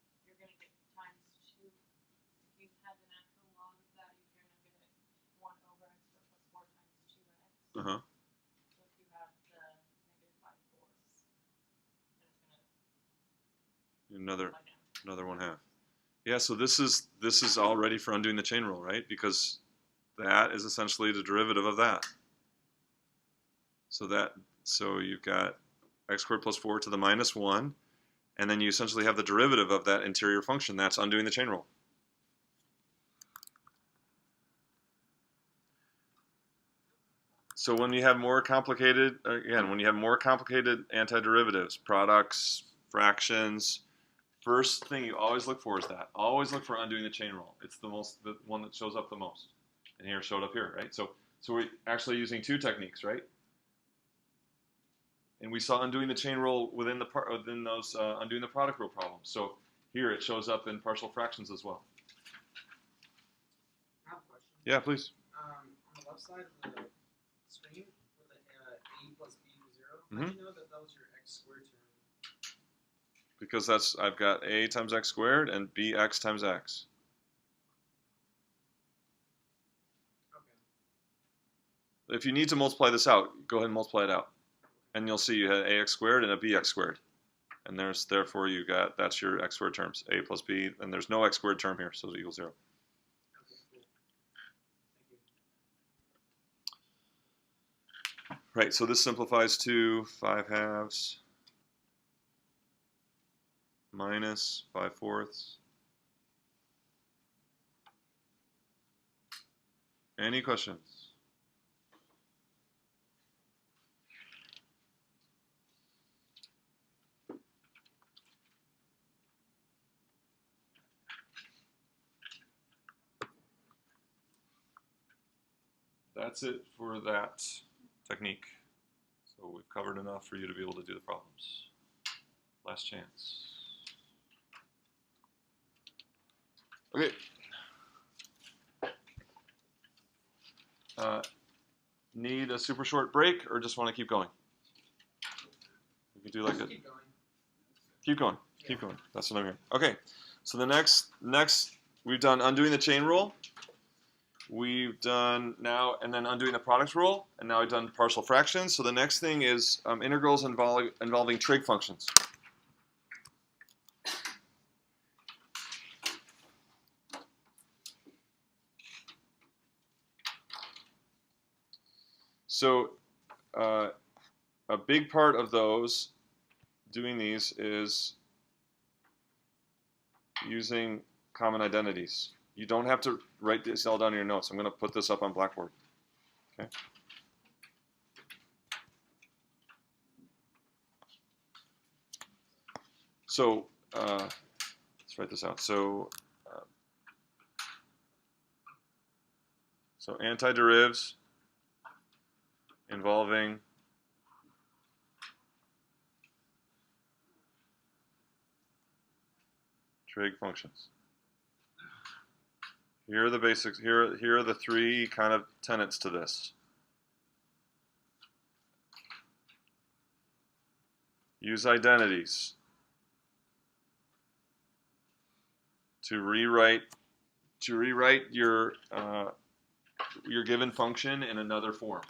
So you're going to get times 2. If you had the natural log of that, you're going to get 1 over x squared plus 4 times 2x. Uh-huh. So if you have the negative 5/4, then it's going to Another come down. 1/2. Yeah, so this is all ready for undoing the chain rule, right? Because that is essentially the derivative of that. So you've got x squared plus 4 to the minus 1, and then you essentially have the derivative of that interior function. That's undoing the chain rule. So when you have more complicated, again, when you have more complicated antiderivatives, products, fractions, first thing you always look for is that. Always look for undoing the chain rule. It's the one that shows up the most. And here it showed up here, right? So we're actually using two techniques, right? And we saw undoing the chain rule within those undoing the product rule problems. So here it shows up in partial fractions as well. I have a question. Yeah, please. On the left side of the screen, where the a plus b equals 0, how Mhm. do you know that that was your x squared term? Because I've got a times x squared and bx times x. Okay. If you need to multiply this out, go ahead and multiply it out. And you'll see you had ax squared and a bx squared. And therefore you got, that's your x squared terms, a plus b, and there's no x squared term here, so it equals 0. Okay, cool. Thank you. Right, so this simplifies to 5 halves minus 5/4. Any questions? that's it for that technique. So we've covered enough for you to be able to do the problems. Last chance. Okay. Need a super short break or just want to keep going? We could do like a Keep going. keep going. Keep going. That's what I'm hearing. Okay. So the next we've done undoing the chain rule. We've done now and then undoing the product rule, and now we've done partial fractions. So the next thing is integrals involving trig functions. So a big part of those, doing these, is using common identities. You don't have to write this all down in your notes. I'm going to put this up on Blackboard. Okay. So let's write this out. So antiderivatives involving trig functions. Here are the basics. Here are the three kind of tenets to this. Use identities to rewrite your given function in another form.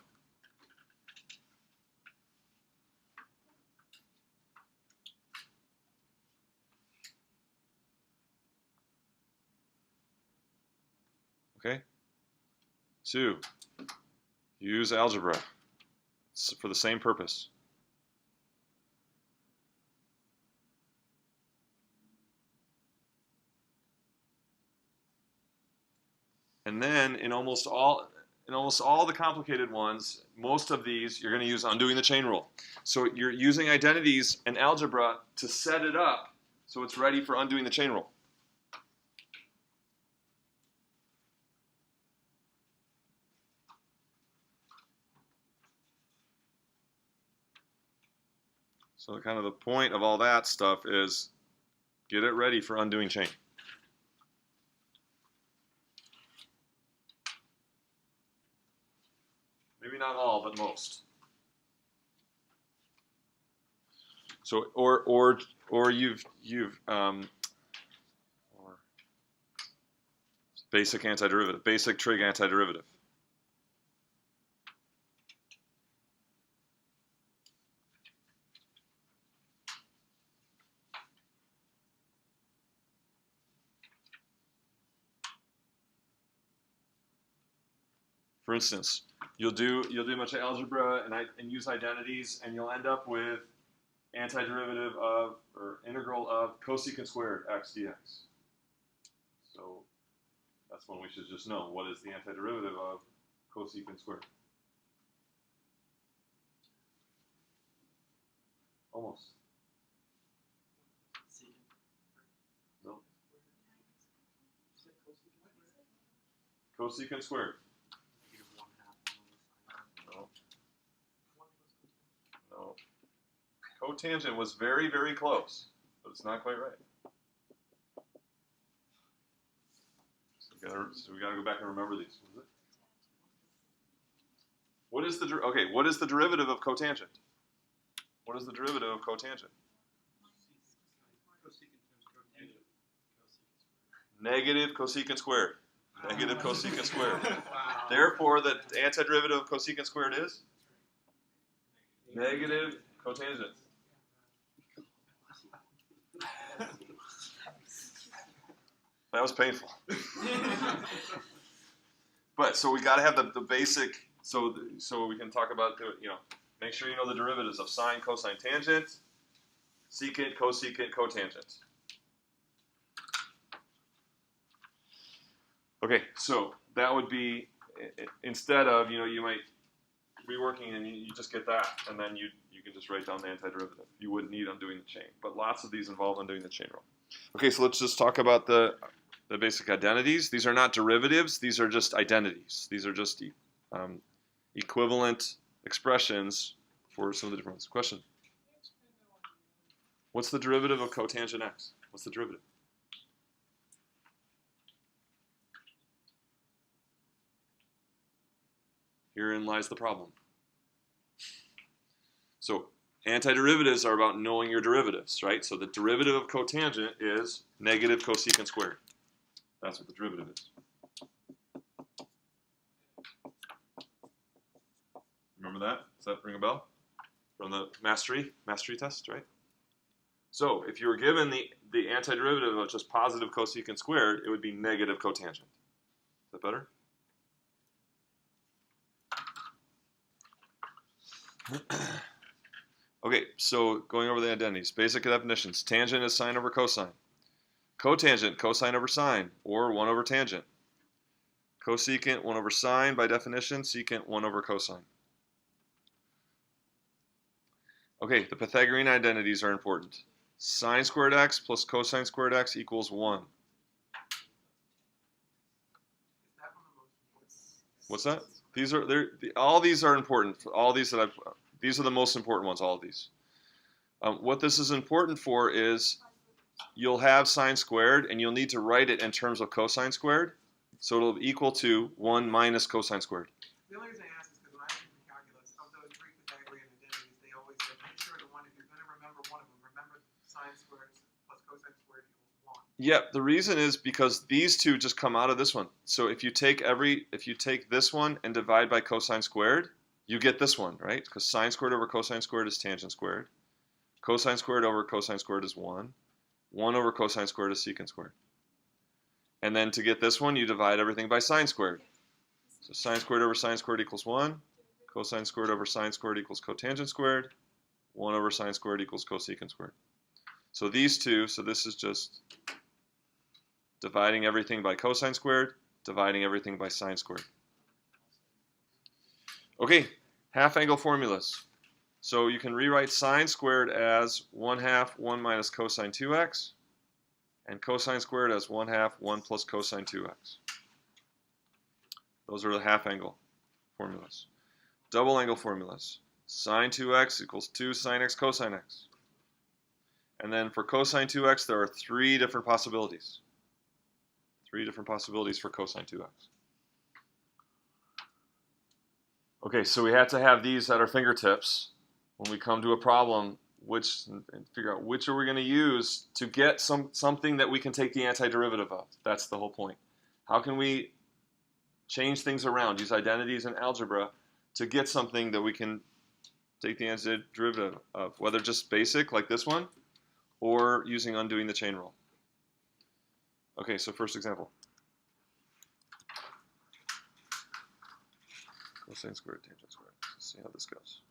Okay. 2, use algebra for the same purpose. And then in almost all the complicated ones, most of these you're going to use undoing the chain rule. So you're using identities and algebra to set it up so it's ready for undoing the chain rule. So kind of the point of all that stuff is get it ready for undoing chain. Maybe not all, but most. So or you've basic antiderivative, basic trig antiderivative. For instance, you'll do a bunch of algebra and use identities, and you'll end up with antiderivative of or integral of cosecant squared x dx. So that's one we should just know. What is the antiderivative of cosecant squared? Almost. No. Cosecant squared. No. Cotangent was very, very close, but it's not quite right. So we gotta go back and remember these. What is the derivative of cotangent? What is the derivative of cotangent? Negative cosecant squared. Negative cosecant squared. Wow. Therefore, the antiderivative of cosecant squared is negative cotangent. That was painful. But so we got to have the basic. So we can talk about make sure you know the derivatives of sine, cosine, tangent, secant, cosecant, cotangent. Okay, so that would be instead of you might be working and you just get that, and then you can just write down the antiderivative. You wouldn't need undoing the chain, but lots of these involve undoing the chain rule. Okay, so let's just talk about the basic identities. These are not derivatives. These are just identities. These are just equivalent expressions for some of the different ones. Question? What's the derivative of cotangent x? What's the derivative? Herein lies the problem. So antiderivatives are about knowing your derivatives, right? So the derivative of cotangent is negative cosecant squared. That's what the derivative is. Remember that? Does that ring a bell? From the mastery test, right? So if you were given the antiderivative of just positive cosecant squared, it would be negative cotangent. Is that better? Okay, so going over the identities. Basic definitions. Tangent is sine over cosine. Cotangent, cosine over sine, or 1 over tangent. Cosecant, 1 over sine by definition. Secant, 1 over cosine. Okay, the Pythagorean identities are important. Sine squared x plus cosine squared x equals 1. What's that? These are all these are important. All these that these are the most important ones. All of these. What this is important for is you'll have sine squared, and you'll need to write it in terms of cosine squared. So it'll equal to 1 minus cosine squared. The only reason I ask is because when I did the calculus, of those three Pythagorean identities, they always said, make sure the one, if you're going to remember one of them, remember sine squared plus cosine squared equals 1. Yep, the reason is because these two just come out of this one. So if you take this one and divide by cosine squared, you get this one, right? Because sine squared over cosine squared is tangent squared. Cosine squared over cosine squared is 1. 1 over cosine squared is secant squared. And then to get this one, you divide everything by sine squared. So sine squared over sine squared equals 1. Cosine squared over sine squared equals cotangent squared. 1 over sine squared equals cosecant squared. So these two, so this is just dividing everything by cosine squared, dividing everything by sine squared. Okay, half angle formulas. So you can rewrite sine squared as 1/2 1 minus cosine 2x, and cosine squared as 1/2 1 plus cosine 2x. Those are the half angle formulas. Double angle formulas. Sine 2x equals 2 sine x cosine x. And then for cosine 2x, there are 3 different possibilities. 3 different possibilities for cosine 2x. Okay, so we have to have these at our fingertips when we come to a problem, and figure out which are we going to use to get something that we can take the antiderivative of. That's the whole point. How can we change things around, use identities in algebra to get something that we can take the antiderivative of, whether just basic like this one or using undoing the chain rule. Okay, so first example. Cosine squared, tangent squared. Let's see how this goes.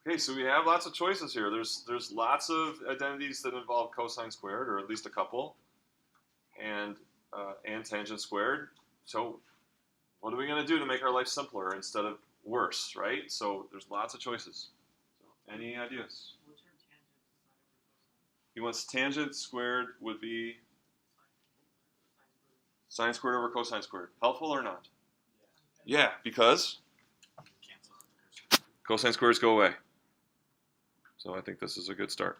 Okay, so we have lots of choices here. There's lots of identities that involve cosine squared, or at least a couple, and tangent squared. So what are we going to do to make our life simpler instead of worse, right? So there's lots of choices. So any ideas? What's your tangent to sine over cosine? He wants tangent squared would be sine squared over cosine squared. Helpful or not? Yeah, because cosine squares go away. So I think this is a good start.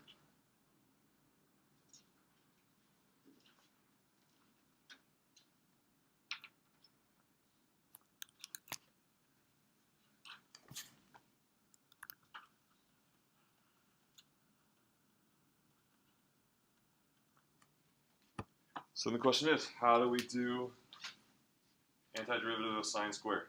So the question is, how do we do antiderivative of sine squared?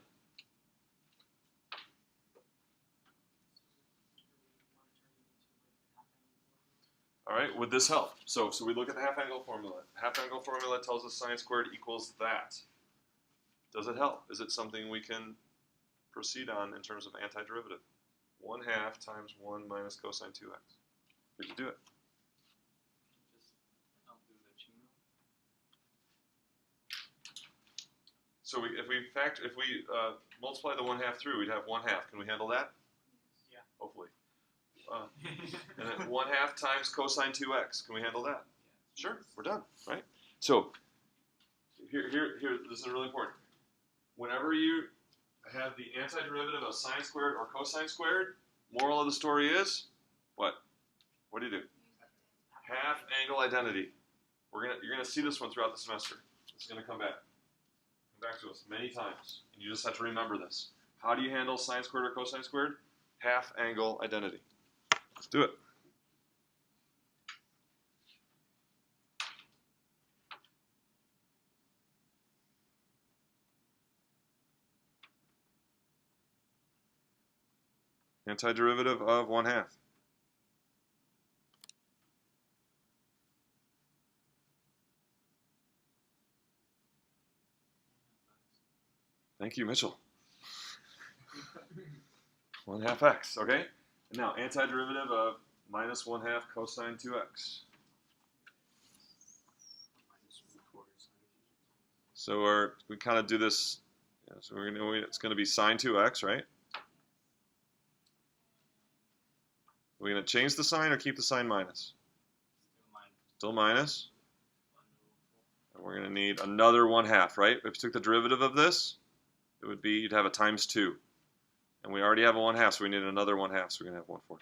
All right, would this help? So we look at the half angle formula. Half angle formula tells us sine squared equals that. Does it help? Is it something we can proceed on in terms of antiderivative? 1/2 times 1 minus cosine 2x. Could you do it? Just do the chain rule. So if we multiply the 1/2 through, we'd have 1/2. Can we handle that? Yeah. Hopefully. And then 1/2 times cosine 2x. Can we handle that? Sure. We're done, right? So here. This is really important. Whenever you have the antiderivative of sine squared or cosine squared, moral of the story is what? What do you do? Half angle identity. You're gonna see this one throughout the semester. It's gonna come back to us many times, and you just have to remember this. How do you handle sine squared or cosine squared? Half angle identity. Let's do it. Antiderivative of 1/2. Thank you, Mitchell. 1/2 x, okay? And now, antiderivative of minus 1/2 cosine 2x. So we kind of do this, so it's going to be sine 2x, right? Are we going to change the sign or keep the sign minus? Still minus. And we're going to need another 1/2, right? If you took the derivative of this, it would be, you'd have a times 2. And we already have a 1/2, so we need another 1/2, so we're going to have 1/4.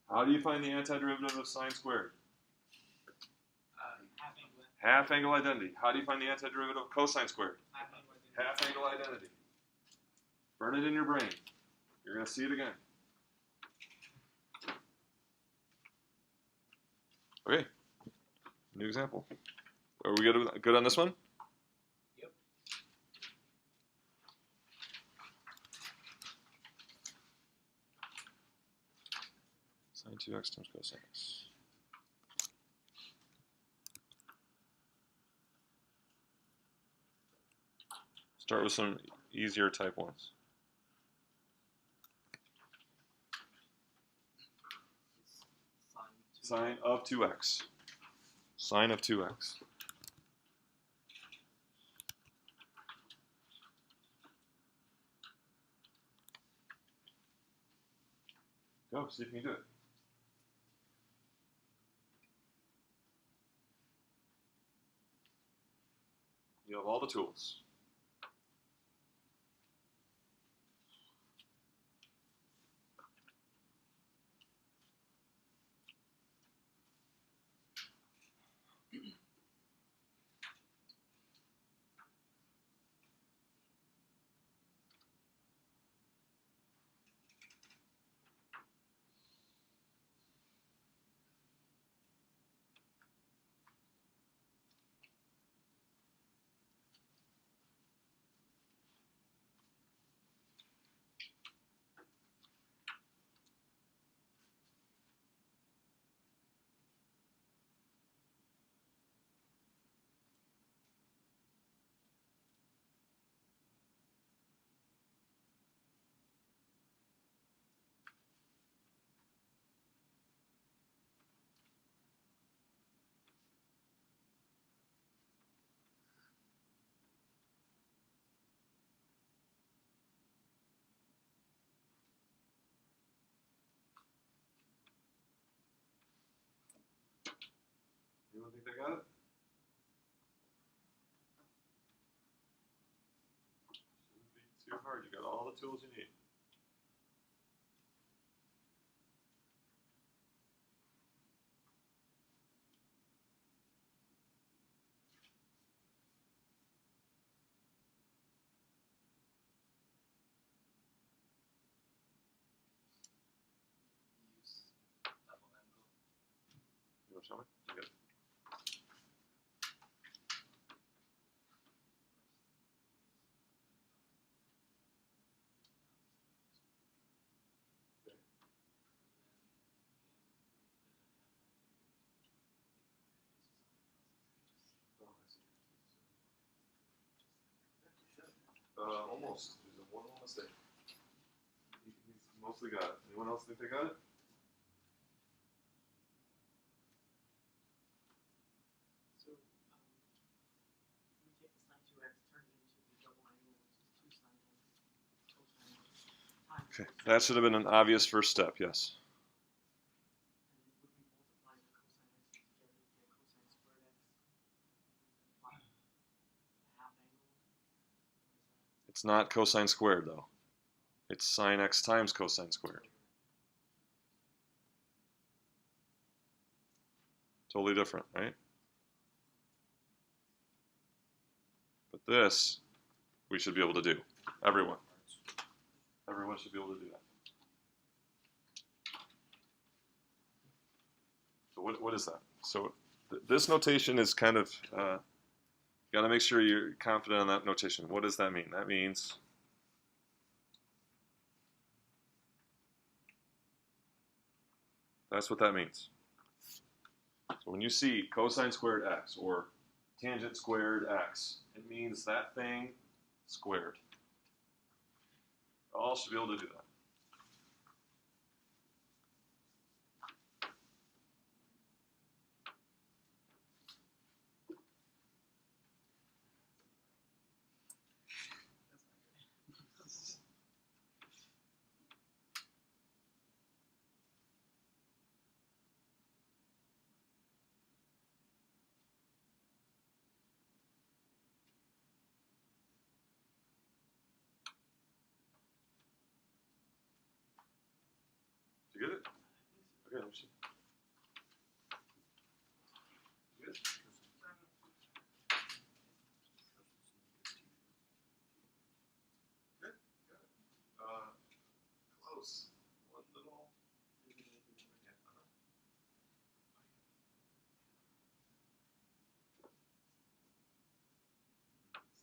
How do you find the antiderivative of sine squared? Half angle identity. How do you find the antiderivative of cosine squared? Half angle identity. Burn it in your brain. You're going to see it again. Okay. New example. Are we good on this one? Yep. Sine 2x times cosine x. Start with some easier type ones. Sine of 2x. Sine of 2x. Go, see if you can do it. You have all the tools. Anyone think they got it? Shouldn't be too hard. You got all the tools you need. Use double angle. You want to show me? You got it. Almost. There's one more mistake. Mostly got it. Anyone else think they got it? So, if we take the sine 2x, turn it into the double angle, which is 2 sine x cosine x times Okay, cosine. that should have been an obvious first step, yes. And then would we multiply the cosine x together to get cosine squared x? Apply the half angle? What is that? It's not cosine squared, though. It's sine x times cosine squared. Totally different, right? But this, we should be able to do. Everyone. Everyone should be able to do that. So what is that? So this notation is kind of, you got to make sure you're confident on that notation. What does that mean? That means that's what that means. So when you see cosine squared x or tangent squared x, it means that thing squared. All should be able to do that. Did you get it? Okay, let me see. You get it? Good. Got it. Close. One little.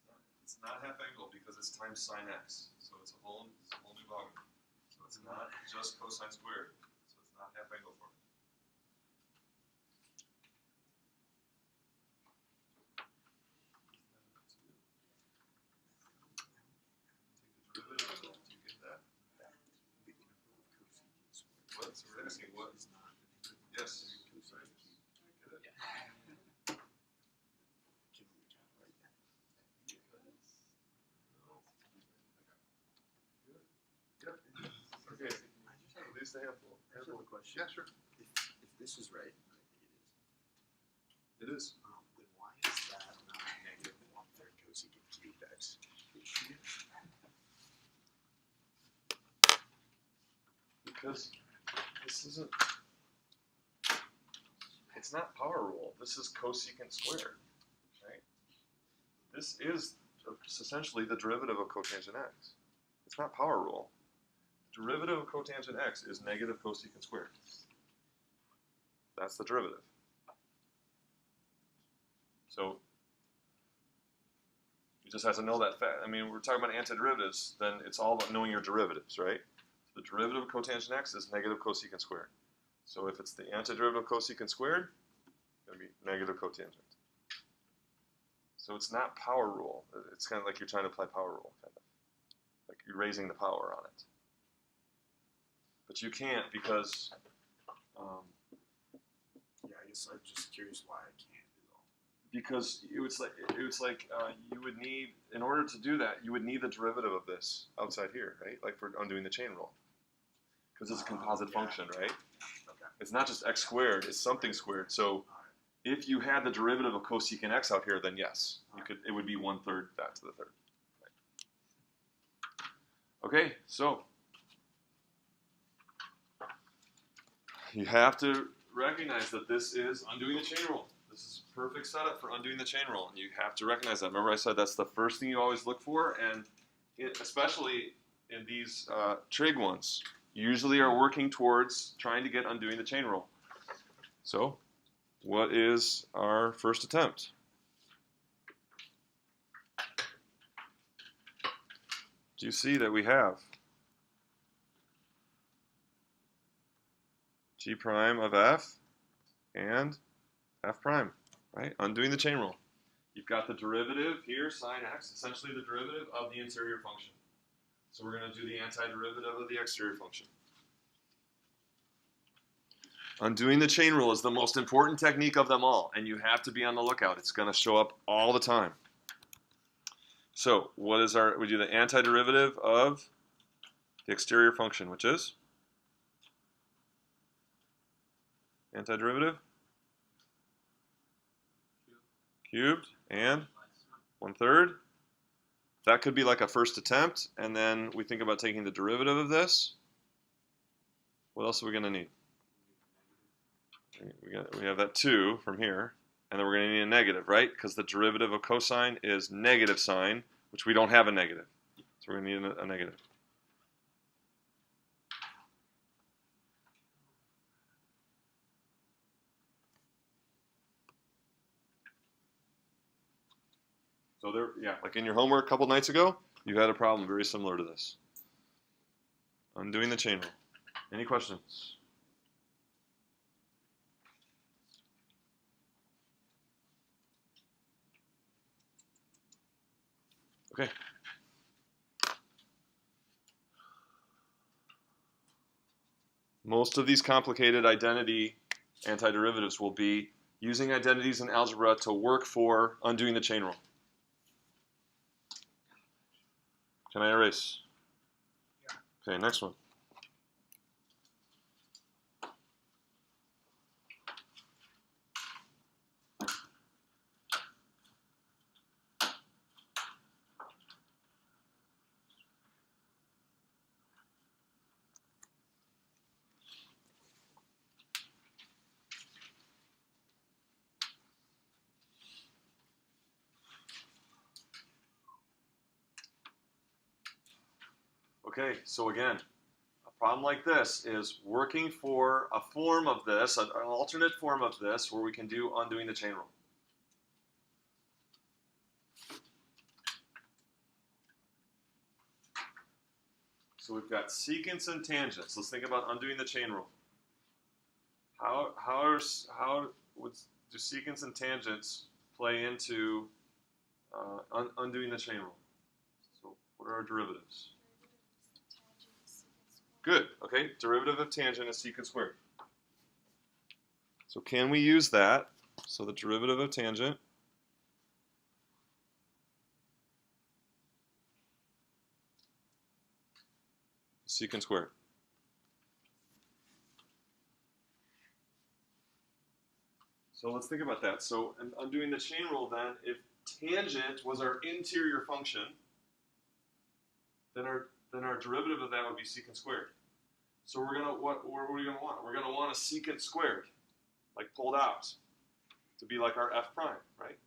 Yeah, It's not half angle because it's times sine x, so it's a whole new ballgame. So it's not just cosine squared, so it's not half angle for me. Take the derivative. Do you get that? What? So we're asking what? Yes. Right. Get it? Yep. Okay. At least a handful. I just have a question. Yeah, sure. If this is right, and I think It it is, is. then why is that not negative 1/3 cosecant cubed x? Because this isn't. It's not power rule. This is cosecant squared, right? This is essentially the derivative of cotangent x. It's not power rule. The derivative of cotangent x is negative cosecant squared. That's the derivative. So you just have to know that fact. I mean, we're talking about antiderivatives, then it's all about knowing your derivatives, right? The derivative of cotangent x is negative cosecant squared. So if it's the antiderivative of cosecant squared, it's going to be negative cotangent. So it's not power rule. It's kind of like you're trying to apply power rule, kind of. Like you're raising the power on it. But you can't because Yeah, I guess I'm just curious why I can't is all. because it's like you would need, in order to do that, you would need the derivative of this outside here, right? Like for undoing the chain rule. Because it's a composite Yeah. function, right? Okay. It's not just x squared, it's something squared. So Alright. if you had the derivative of cosecant x out here, then yes, you could. It would be 1/3 that to the third. Right. Okay, so you have to recognize that this is undoing the chain rule. This is a perfect setup for undoing the chain rule, and you have to recognize that. Remember, I said that's the first thing you always look for, and especially in these trig ones, usually are working towards trying to get undoing the chain rule. So, what is our first attempt? Do you see that we have g prime of f and f prime, right? Undoing the chain rule. You've got the derivative here, sine x, essentially the derivative of the interior function. So we're going to do the antiderivative of the exterior function. Undoing the chain rule is the most important technique of them all, and you have to be on the lookout. It's going to show up all the time. So what is we do the antiderivative of the exterior function, which is antiderivative cubed and 1/3. That could be like a first attempt, and then we think about taking the derivative of this. What else are we going to need? We have that 2 from here, and then we're going to need a negative, right? Because the derivative of cosine is negative sine, which we don't have a negative. So we're going to need a negative. So there, yeah, like in your homework a couple nights ago, you had a problem very similar to this. Undoing the chain rule. Any questions? Okay. Most of these complicated identity antiderivatives will be using identities in algebra to work for undoing the chain rule. Can I erase? Yeah. Okay, next one. Okay, so again, a problem like this is working for a form of this, an alternate form of this, where we can do undoing the chain rule. So we've got secants and tangents. Let's think about undoing the chain rule. How do secants and tangents play into undoing the chain rule? So what are our derivatives? Good, okay, derivative of tangent is secant squared. So can we use that? So the derivative of tangent is secant squared. So let's think about that. So undoing the chain rule then, if tangent was our interior function, then our derivative of that would be secant squared. So we're gonna what are we gonna want? We're gonna want a secant squared, like pulled out, to be like our f prime, right?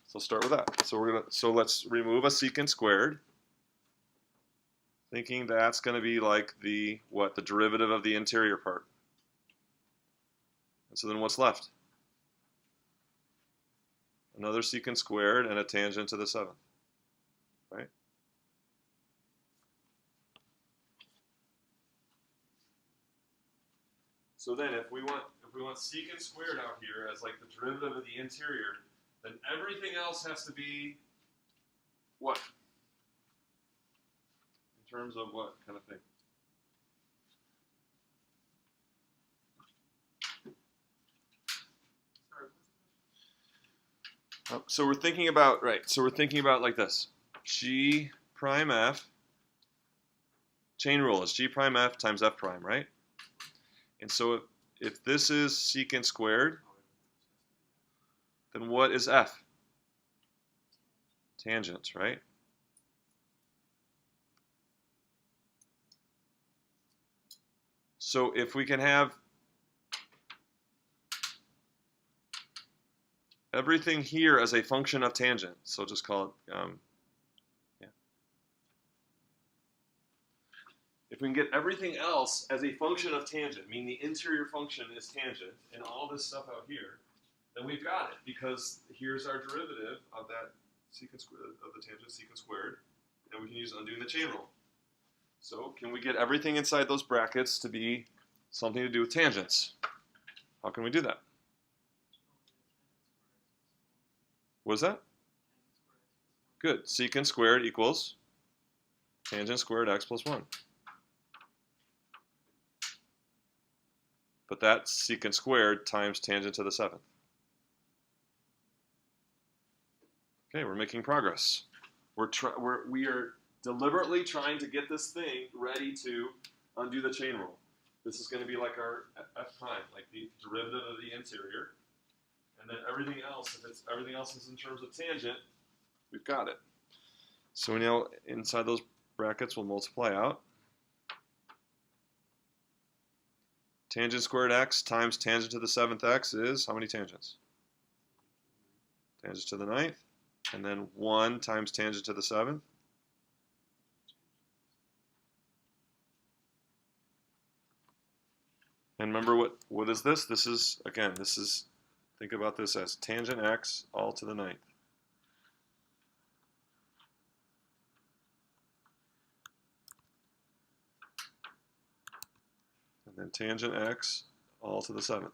So start with that. So let's remove a secant squared, thinking that's gonna be like the derivative of the interior part. And so then what's left? Another secant squared and a tangent to the 7th, right? So then if we want secant squared out here as like the derivative of the interior, then everything else has to be what? In terms of what kind of thing? So we're thinking about, right, so we're thinking about like this. G prime f, chain rule is G prime f times f prime, right? And so if this is secant squared, then what is f? Tangent, right? So if we can have everything here as a function of tangent, so just call it, yeah. If we can get everything else as a function of tangent, meaning the interior function is tangent, and all this stuff out here, then we've got it, because here's our derivative of that secant squared, of the tangent secant squared, and we can use undoing the chain rule. So can we get everything inside those brackets to be something to do with tangents? How can we do that? What is that? Good. Secant squared equals tangent squared x plus 1. But that's secant squared times tangent to the 7th. Okay, we're making progress. We are deliberately trying to get this thing ready to undo the chain rule. This is going to be like our f prime, like the derivative of the interior. And then everything else, if everything else is in terms of tangent, we've got it. So we now, inside those brackets, we'll multiply out. Tangent squared x times tangent to the 7th x is how many tangents? Tangent to the 9th. And then 1 times tangent to the 7th. And remember what is this? This is, again, think about this as tangent x all to the 9th. And then tangent x all to the 7th.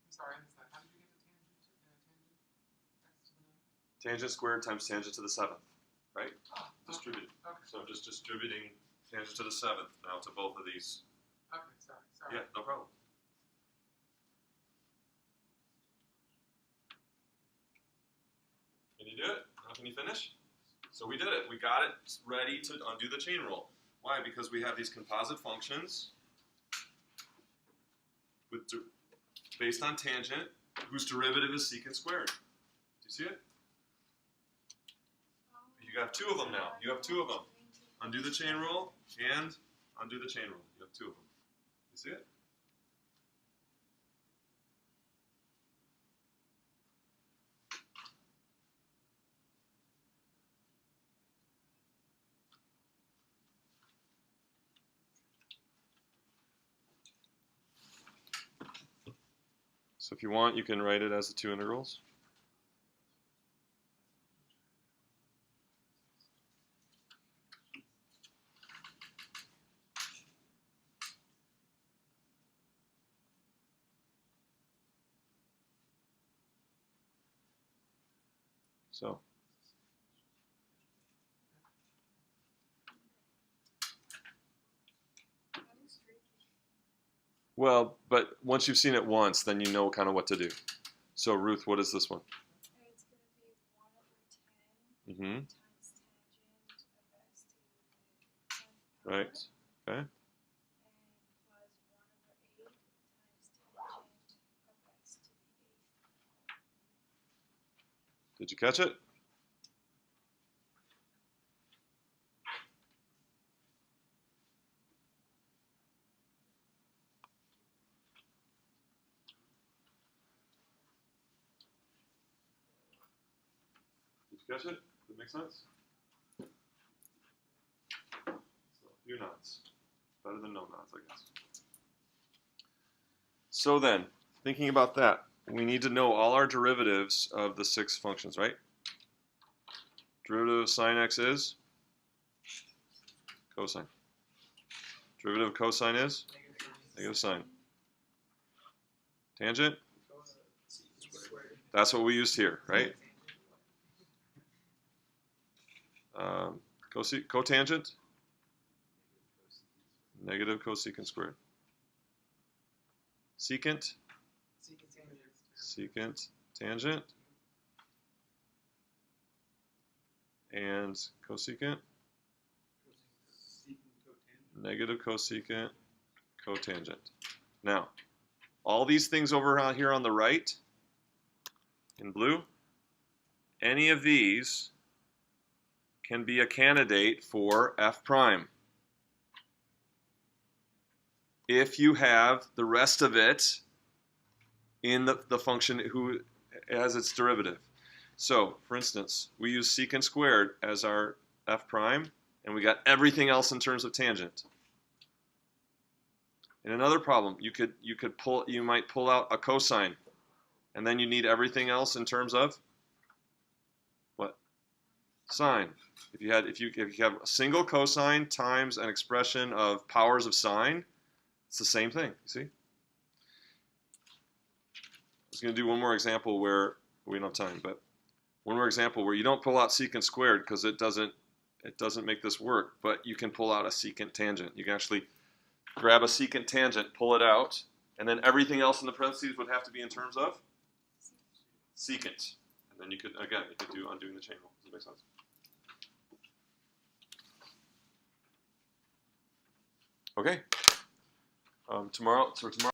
Sorry, I missed that. How did you get the tangent x to the 9th? Tangent squared times tangent to the 7th, right? Oh, Distributed. Okay. So I'm just distributing tangent to the 7th now to both of these. Okay, sorry. Yeah, no problem. Can you do it? Now can you finish? So we did it. We got it ready to undo the chain rule. Why? Because we have these composite functions with based on tangent, whose derivative is secant squared. Do you see it? You have two of them now. You have two of them. Undo the chain rule and undo the chain rule. You have two of them. You see it? So if you want, you can write it as the two integrals. So well, but once you've seen it once, then you know kind of what to do. So Ruth, what is this one? It's going to be 1 over 10 Mm-hmm. times tangent of x to the 10th power. Right. Okay. And plus 1 over 8 times tangent of x to the 8th power. Did you catch it? Did you catch it? Does it make sense? So a few nods. Better than no nods, I guess. So then, thinking about that, we need to know all our derivatives of the 6 functions, right? Derivative of sine x is cosine. Derivative of cosine is negative sine. Tangent? That's what we used here, right? Cotangent? Negative cosecant squared. Secant? Secant tangent. And cosecant? Negative cosecant cotangent. Now, all these things over here on the right, in blue, any of these can be a candidate for f prime. If you have the rest of it in the function who has its derivative. So, for instance, we use secant squared as our f prime, and we got everything else in terms of tangent. In another problem, you might pull out a cosine, and then you need everything else in terms of what? Sine. If you have a single cosine times an expression of powers of sine, it's the same thing. You see? was going to do one more example where we don't have time, but one more example where you don't pull out secant squared because it doesn't make this work, but you can pull out a secant tangent. You can actually grab a secant tangent, pull it out, and then everything else in the parentheses would have to be in terms of secant. And then you could do undoing the chain rule. Does that make sense? Okay. Tomorrow.